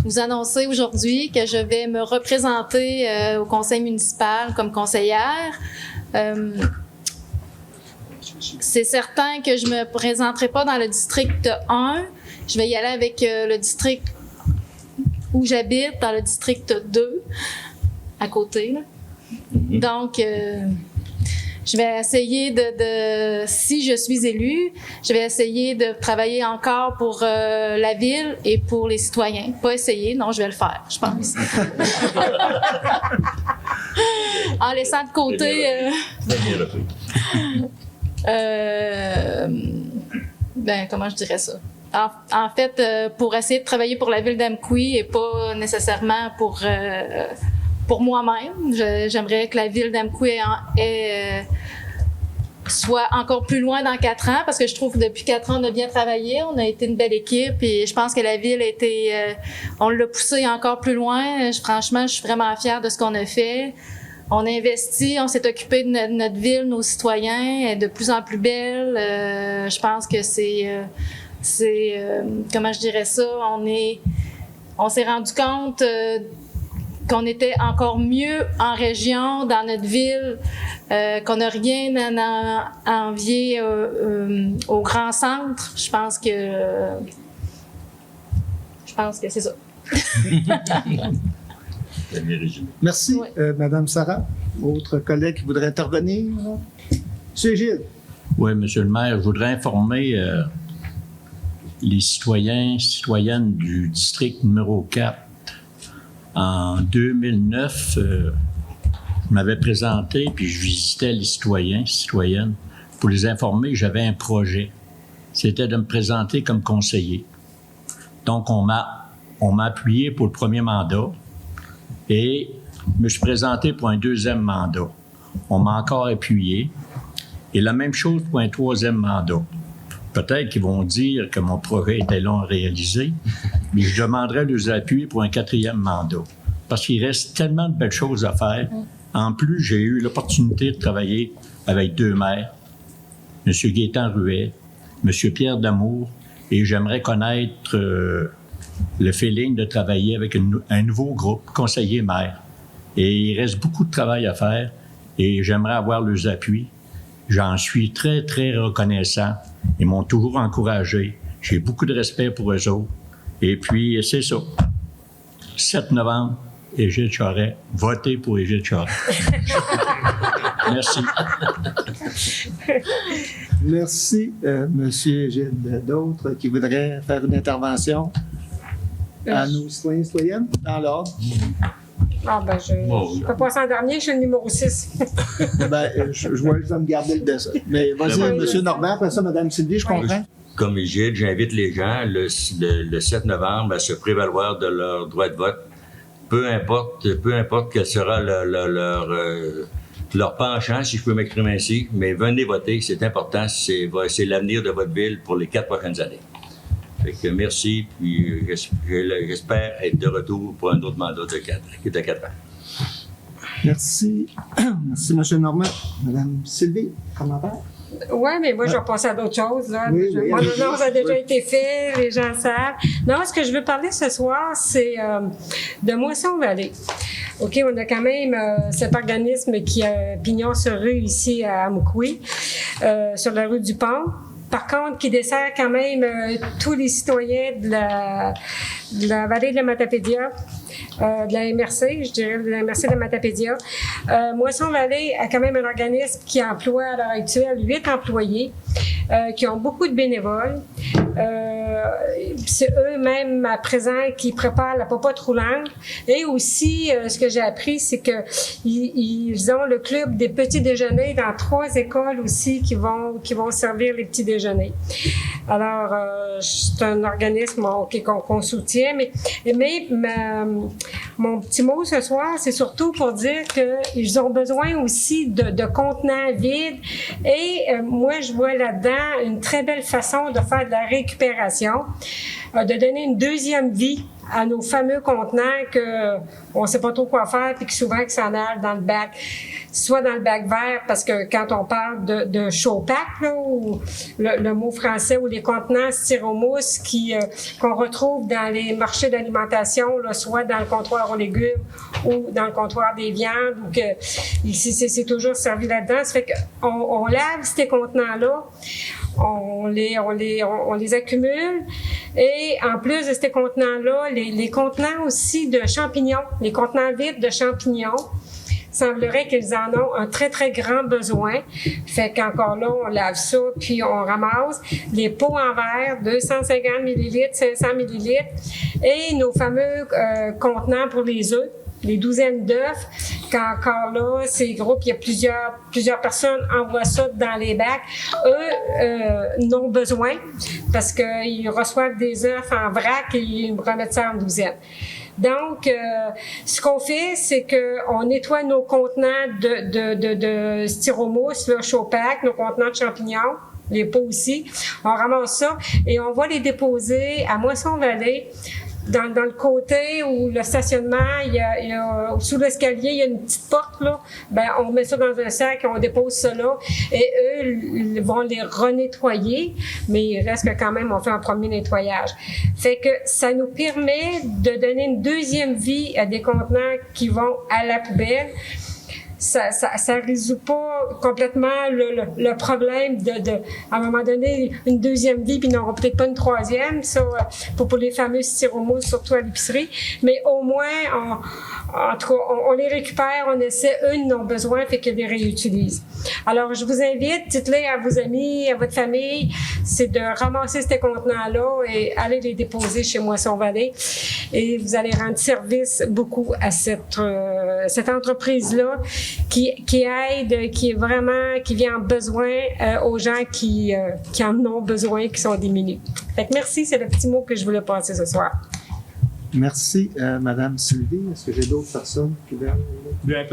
vous annoncer aujourd'hui que je vais me représenter au conseil municipal comme conseillère. C'est certain que je ne me présenterai pas dans le district 1. Je vais y aller avec le district où j'habite, dans le district 2, à côté. Là. Donc, je vais essayer si je suis élue, je vais essayer de travailler encore pour la ville et pour les citoyens. Pas essayer, non, je vais le faire, je pense. En laissant de côté... comment je dirais ça? En fait, pour essayer de travailler pour la ville d'Amqui et pas nécessairement pour moi-même. J'aimerais que la ville d'Amqui soit encore plus loin dans 4 ans, parce que je trouve que depuis 4 ans, on a bien travaillé, on a été une belle équipe, et je pense que la ville a été... on l'a poussé encore plus loin. Franchement, je suis vraiment fière de ce qu'on a fait. On a investi, on s'est occupé de notre ville, nos citoyens, elle est de plus en plus belle. Je pense que comment je dirais ça, on s'est rendu compte qu'on était encore mieux en région, dans notre ville, qu'on n'a rien à envier au grand centre. Je pense que c'est ça. Merci, Oui. Madame Sarah. Autre collègue qui voudrait intervenir? Monsieur Gilles. Oui, Monsieur le maire, je voudrais informer les citoyennes du district numéro 4. En 2009, je m'avais présenté, puis je visitais les citoyennes, pour les informer que j'avais un projet. C'était de me présenter comme conseiller. Donc, on m'a appuyé pour le premier mandat et je me suis présenté pour un deuxième mandat. On m'a encore appuyé. Et la même chose pour un troisième mandat. Peut-être qu'ils vont dire que mon projet était long à réaliser, mais je demanderai leurs appuis pour un quatrième mandat. Parce qu'il reste tellement de belles choses à faire. En plus, j'ai eu l'opportunité de travailler avec 2 maires, M. Gaétan Ruet, M. Pierre Damour, et j'aimerais connaître le feeling de travailler avec un nouveau groupe, conseiller maire. Et il reste beaucoup de travail à faire et j'aimerais avoir leurs appuis. J'en suis très, très reconnaissant. Ils m'ont toujours encouragé. J'ai beaucoup de respect pour eux autres. Et puis, c'est ça. 7 novembre, Égide Charest. Votez pour Égide Charest. Merci. Merci, Monsieur Égide. D'autres qui voudraient faire une intervention à nos citoyens et citoyennes dans l'ordre? Ah ben, je peux passer en dernier, je suis le numéro 6. Je vois que je vais me garder le dessin. Mais vas-y, M. Normand, après ça, Mme Sylvie, je comprends. Comme Égide, j'invite les gens le 7 novembre à se prévaloir de leur droit de vote. Peu importe quel sera leur penchant, si je peux m'exprimer ainsi, mais venez voter, c'est important, c'est l'avenir de votre ville pour les 4 prochaines années. Fait que merci, puis j'espère être de retour pour un autre mandat de 4 ans. Merci. Merci, M. Normand. Mme Sylvie, commentaire? Oui, mais moi, je vais passer à d'autres choses. Là. Oui, Mon annonce a déjà été faite, les gens savent. Non, ce que je veux parler ce soir, c'est de Moisson-Vallée. OK, on a quand même cet organisme qui a pignon sur rue ici à Amkoui, sur la rue du Pont. Par contre, qui dessert quand même tous les citoyens de la vallée de la Matapédia, de la MRC, je dirais, de la MRC de la Matapédia. Moisson-Vallée a quand même un organisme qui emploie à l'heure actuelle 8 employés, qui ont beaucoup de bénévoles. C'est eux-mêmes à présent qui préparent la popote roulante. Et aussi, ce que j'ai appris, c'est que ils ont le club des petits déjeuners dans 3 écoles aussi qui vont servir les petits déjeuners. Alors, c'est un organisme qu'on soutient, mais mon petit mot ce soir, c'est surtout pour dire qu'ils ont besoin aussi de contenants vides. Et moi, je vois là-dedans une très belle façon de faire de la récupération, de donner une deuxième vie à nos fameux contenants qu'on ne sait pas trop quoi faire puis que souvent que ça en aille dans le bac, soit dans le bac vert, parce que quand on parle de show-pack, là, ou le mot français, ou les contenants styromousse qu'on retrouve dans les marchés d'alimentation, là, soit dans le comptoir aux légumes ou dans le comptoir des viandes, ou que c'est toujours servi là-dedans. Ça fait qu'on lave ces contenants-là, on les accumule, et en plus de ces contenants-là, les contenants aussi de champignons, les contenants vides de champignons, semblerait qu'ils en ont un très, très grand besoin. Fait qu'encore là, on lave ça, puis on ramasse les pots en verre, 250 ml, 500 ml, et nos fameux contenants pour les œufs, les douzaines d'œufs, qu'encore là, c'est gros, puis il y a plusieurs personnes envoient ça dans les bacs. Eux n'ont besoin, parce qu'ils reçoivent des œufs en vrac et ils remettent ça en douzaine. Donc, ce qu'on fait, c'est qu'on nettoie nos contenants de styromousse, là, show-pack, nos contenants de champignons, les pots aussi. On ramasse ça et on va les déposer à Moisson-Vallée. Dans le côté où le stationnement, il y a sous l'escalier, il y a une petite porte, là. On met ça dans un sac et on dépose ça là. Et eux, ils vont les renettoyer, mais il reste que quand même, on fait un premier nettoyage. Fait que ça nous permet de donner une deuxième vie à des contenants qui vont à la poubelle. Ça résout pas complètement le problème de à un moment donné une deuxième vie, puis ils n'auront peut-être pas une troisième, ça pour les fameux styromousses, surtout à l'épicerie, mais au moins en tout cas on les récupère, on essaie, eux ils en ont besoin, fait qu'ils les réutilisent. Alors je vous invite, dites-les à vos amis, à votre famille, c'est de ramasser ces contenants-là et aller les déposer chez Moisson-Vallée, et vous allez rendre service beaucoup à cette entreprise-là aide, qui vient en besoin aux gens qui en ont besoin, qui sont démunis. Fait que merci, c'est le petit mot que je voulais passer ce soir. Merci, Madame Sylvie. Est-ce que j'ai d'autres personnes qui veulent? Bien,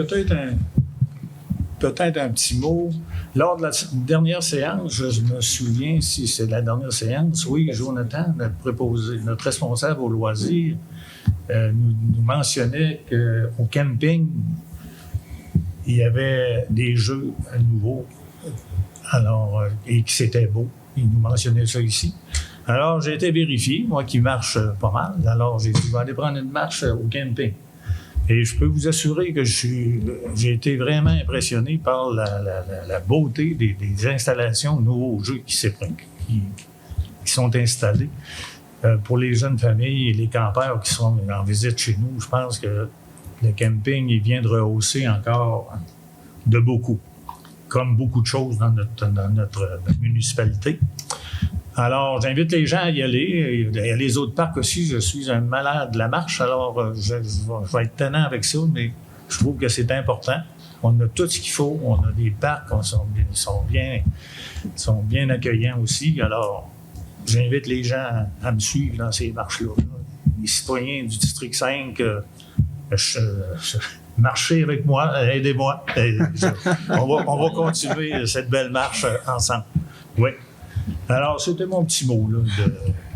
peut-être un petit mot. Lors de la dernière séance, je me souviens, si c'est la dernière séance, oui, Jonathan, notre responsable au loisir, nous mentionnait qu'au camping, il y avait des jeux nouveaux, alors, et que c'était beau. Il nous mentionnait ça ici. Alors, j'ai été vérifié, moi qui marche pas mal. Alors, j'ai dit, je vais aller prendre une marche au camping. Et je peux vous assurer que j'ai été vraiment impressionné par la beauté des installations, nouveaux jeux qui sont installés. Pour les jeunes familles et les campeurs qui sont en visite chez nous, je pense que le camping, il vient de rehausser encore de beaucoup, comme beaucoup de choses dans notre municipalité. Alors, j'invite les gens à y aller. Il y a les autres parcs aussi. Je suis un malade de la marche, alors je vais être tannant avec ça, mais je trouve que c'est important. On a tout ce qu'il faut. On a des parcs, ils sont bien accueillants aussi. Alors, j'invite les gens à me suivre dans ces marches-là. Les citoyens du District 5, marchez avec moi, aidez-moi. On va continuer cette belle marche ensemble. Oui. Alors, c'était mon petit mot là,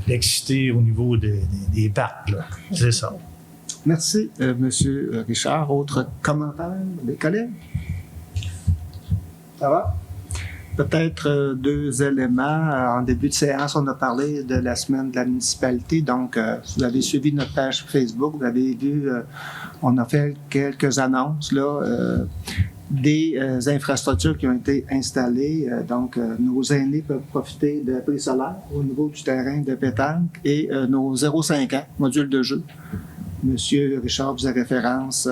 d'exciter au niveau des parcs. Là. C'est ça. Merci, Monsieur Richard. Autre commentaire des collègues? Ça va? Peut-être deux éléments. En début de séance, on a parlé de la semaine de la municipalité. Donc, si vous avez suivi notre page Facebook, vous avez vu, on a fait quelques annonces là. Des infrastructures qui ont été installées. Donc, nos aînés peuvent profiter de prix solaire au niveau du terrain de pétanque et nos 0,5 ans, modules de jeu. Monsieur Richard faisait référence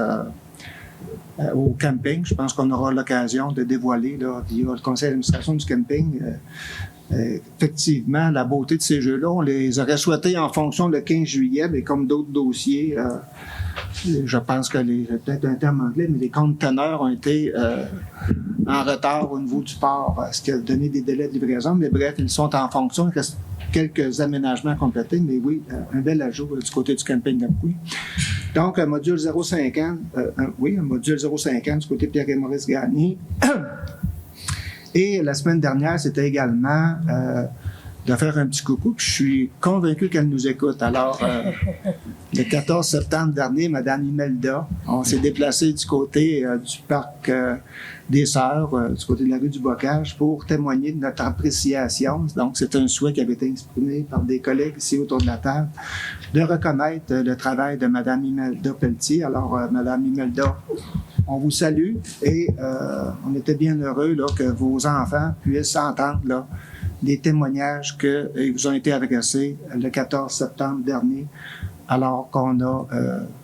au camping. Je pense qu'on aura l'occasion de dévoiler là, via le conseil d'administration du camping. Effectivement, la beauté de ces jeux-là, on les aurait souhaités en fonction le 15 juillet, mais comme d'autres dossiers, je pense que peut-être un terme anglais, mais les conteneurs ont été en retard au niveau du port, ce qui a donné des délais de livraison. Mais bref, ils sont en fonction. Il reste quelques aménagements complétés, mais oui, un bel ajout du côté du camping d'Amqui. Donc, un module 0,5 ans, un module 0,5 ans du côté Pierre et Maurice Gagné. Et la semaine dernière, c'était également de faire un petit coucou. Puis je suis convaincu qu'elle nous écoute. Alors, le 14 septembre dernier, Mme Imelda, on s'est déplacé du côté du parc des Sœurs, du côté de la rue du Bocage, pour témoigner de notre appréciation. Donc, c'est un souhait qui avait été exprimé par des collègues ici autour de la table, de reconnaître le travail de Mme Imelda Pelletier. Alors, Mme Imelda, on vous salue et on était bien heureux là, que vos enfants puissent entendre là, des témoignages qui vous ont été adressés le 14 septembre dernier, alors qu'on a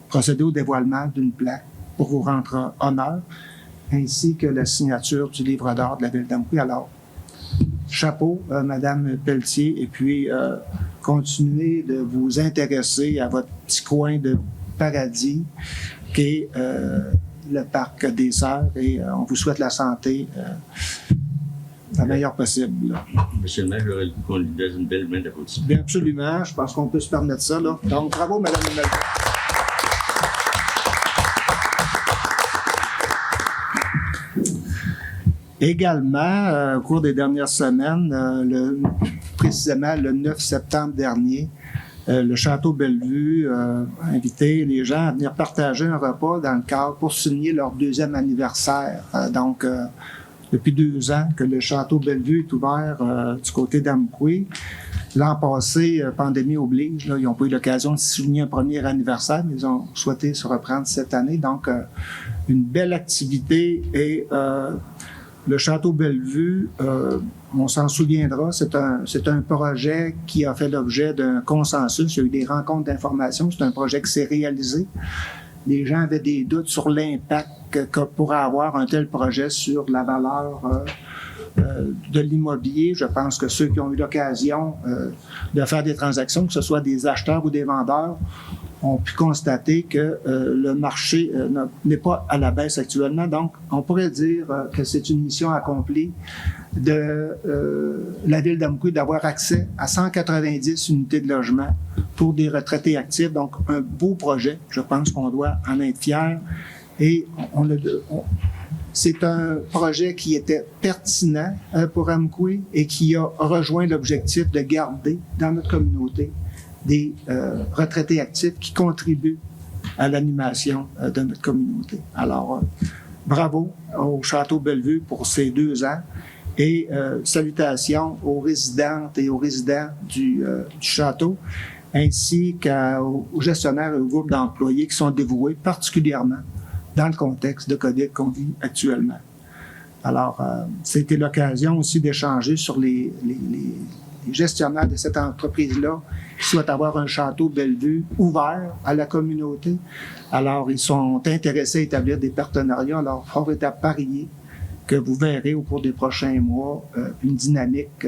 procédé au dévoilement d'une plaque pour vous rendre honneur, ainsi que la signature du livre d'or de la ville d'Amqui. Alors, chapeau, Madame Pelletier, et puis continuez de vous intéresser à votre petit coin de paradis qu'est le parc des Sœurs, et on vous souhaite la santé la meilleure possible. Là. Monsieur le maire, j'aurais le goût qu'on lui donne une belle main d'applaudissement. Bien, absolument. Je pense qu'on peut se permettre ça. Là. Donc, bravo, Mme Imelda. Également, au cours des dernières semaines, précisément le 9 septembre dernier, le Château Bellevue a invité les gens à venir partager un repas dans le cadre pour signer leur 2e anniversaire. Donc, depuis 2 ans que le Château Bellevue est ouvert du côté d'Amqui. L'an passé, pandémie oblige, là, ils n'ont pas eu l'occasion de souligner un premier anniversaire, mais ils ont souhaité se reprendre cette année. Donc, une belle activité et le Château Bellevue, on s'en souviendra, c'est un projet qui a fait l'objet d'un consensus. Il y a eu des rencontres d'information. C'est un projet qui s'est réalisé. Les gens avaient des doutes sur l'impact que pourrait avoir un tel projet sur la valeur de l'immobilier. Je pense que ceux qui ont eu l'occasion de faire des transactions, que ce soit des acheteurs ou des vendeurs, ont pu constater que le marché n'est pas à la baisse actuellement. Donc, on pourrait dire que c'est une mission accomplie de la Ville d'Amqui d'avoir accès à 190 unités de logement pour des retraités actifs. Donc, un beau projet. Je pense qu'on doit en être fiers. Et c'est un projet qui était pertinent pour Amqui et qui a rejoint l'objectif de garder dans notre communauté des retraités actifs qui contribuent à l'animation de notre communauté. Alors, bravo au Château Bellevue pour ces 2 ans et salutations aux résidentes et aux résidents du château, ainsi qu'aux gestionnaires et aux groupes d'employés qui sont dévoués particulièrement dans le contexte de COVID qu'on vit actuellement. Alors, c'était l'occasion aussi d'échanger sur les gestionnaires de cette entreprise-là qui souhaitent avoir un château Bellevue ouvert à la communauté. Alors, ils sont intéressés à établir des partenariats. Alors, fort est à parier que vous verrez au cours des prochains mois une dynamique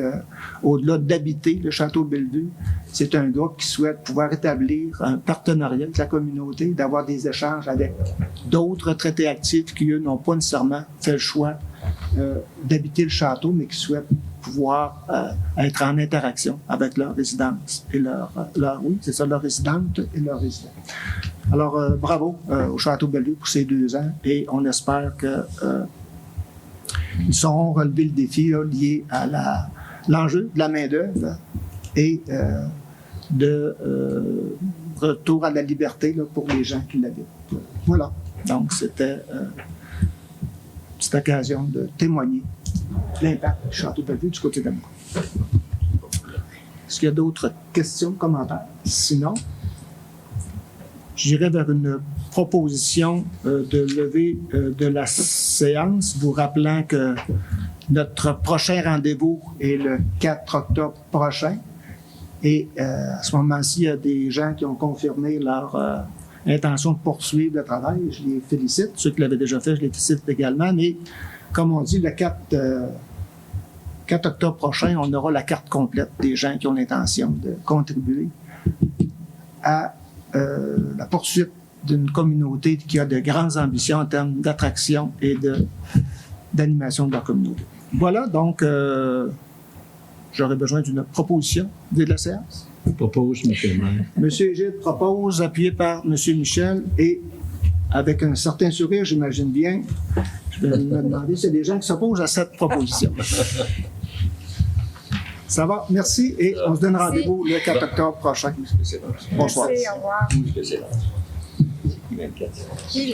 au-delà d'habiter le château Bellevue. C'est un groupe qui souhaite pouvoir établir un partenariat avec la communauté, d'avoir des échanges avec d'autres retraités actifs qui, eux, n'ont pas nécessairement fait le choix d'habiter le château, mais qui souhaitent pouvoir être en interaction avec leur résidence et leur résidente et leur résident. Alors, bravo au Château Bellevue pour ces 2 ans et on espère que ils sauront relever le défi là, lié à l'enjeu de la main-d'œuvre et de retour à la liberté là, pour les gens qui l'habitent. Voilà. Donc, c'était une petite occasion de témoigner de l'impact du Château Bellevue du côté d'Amqui. Est-ce qu'il y a d'autres questions, commentaires? Sinon, j'irai vers une proposition de levée de la séance, vous rappelant que notre prochain rendez-vous est le 4 octobre prochain. Et à ce moment-ci, il y a des gens qui ont confirmé leur intention de poursuivre le travail. Je les félicite. Ceux qui l'avaient déjà fait, je les félicite également. Mais comme on dit, le 4 octobre prochain, on aura la carte complète des gens qui ont l'intention de contribuer à la poursuite d'une communauté qui a de grandes ambitions en termes d'attraction et d'animation de leur communauté. Voilà, donc, j'aurais besoin d'une proposition de la séance. Je propose, M. le maire. M. Gilles propose, appuyé par M. Michel, et avec un certain sourire, j'imagine bien, je vais me demander s'il y a des gens qui s'opposent à cette proposition. Ça va, merci, et on se donne rendez-vous le 4 octobre prochain. Bonsoir. Merci, au revoir. Gilles.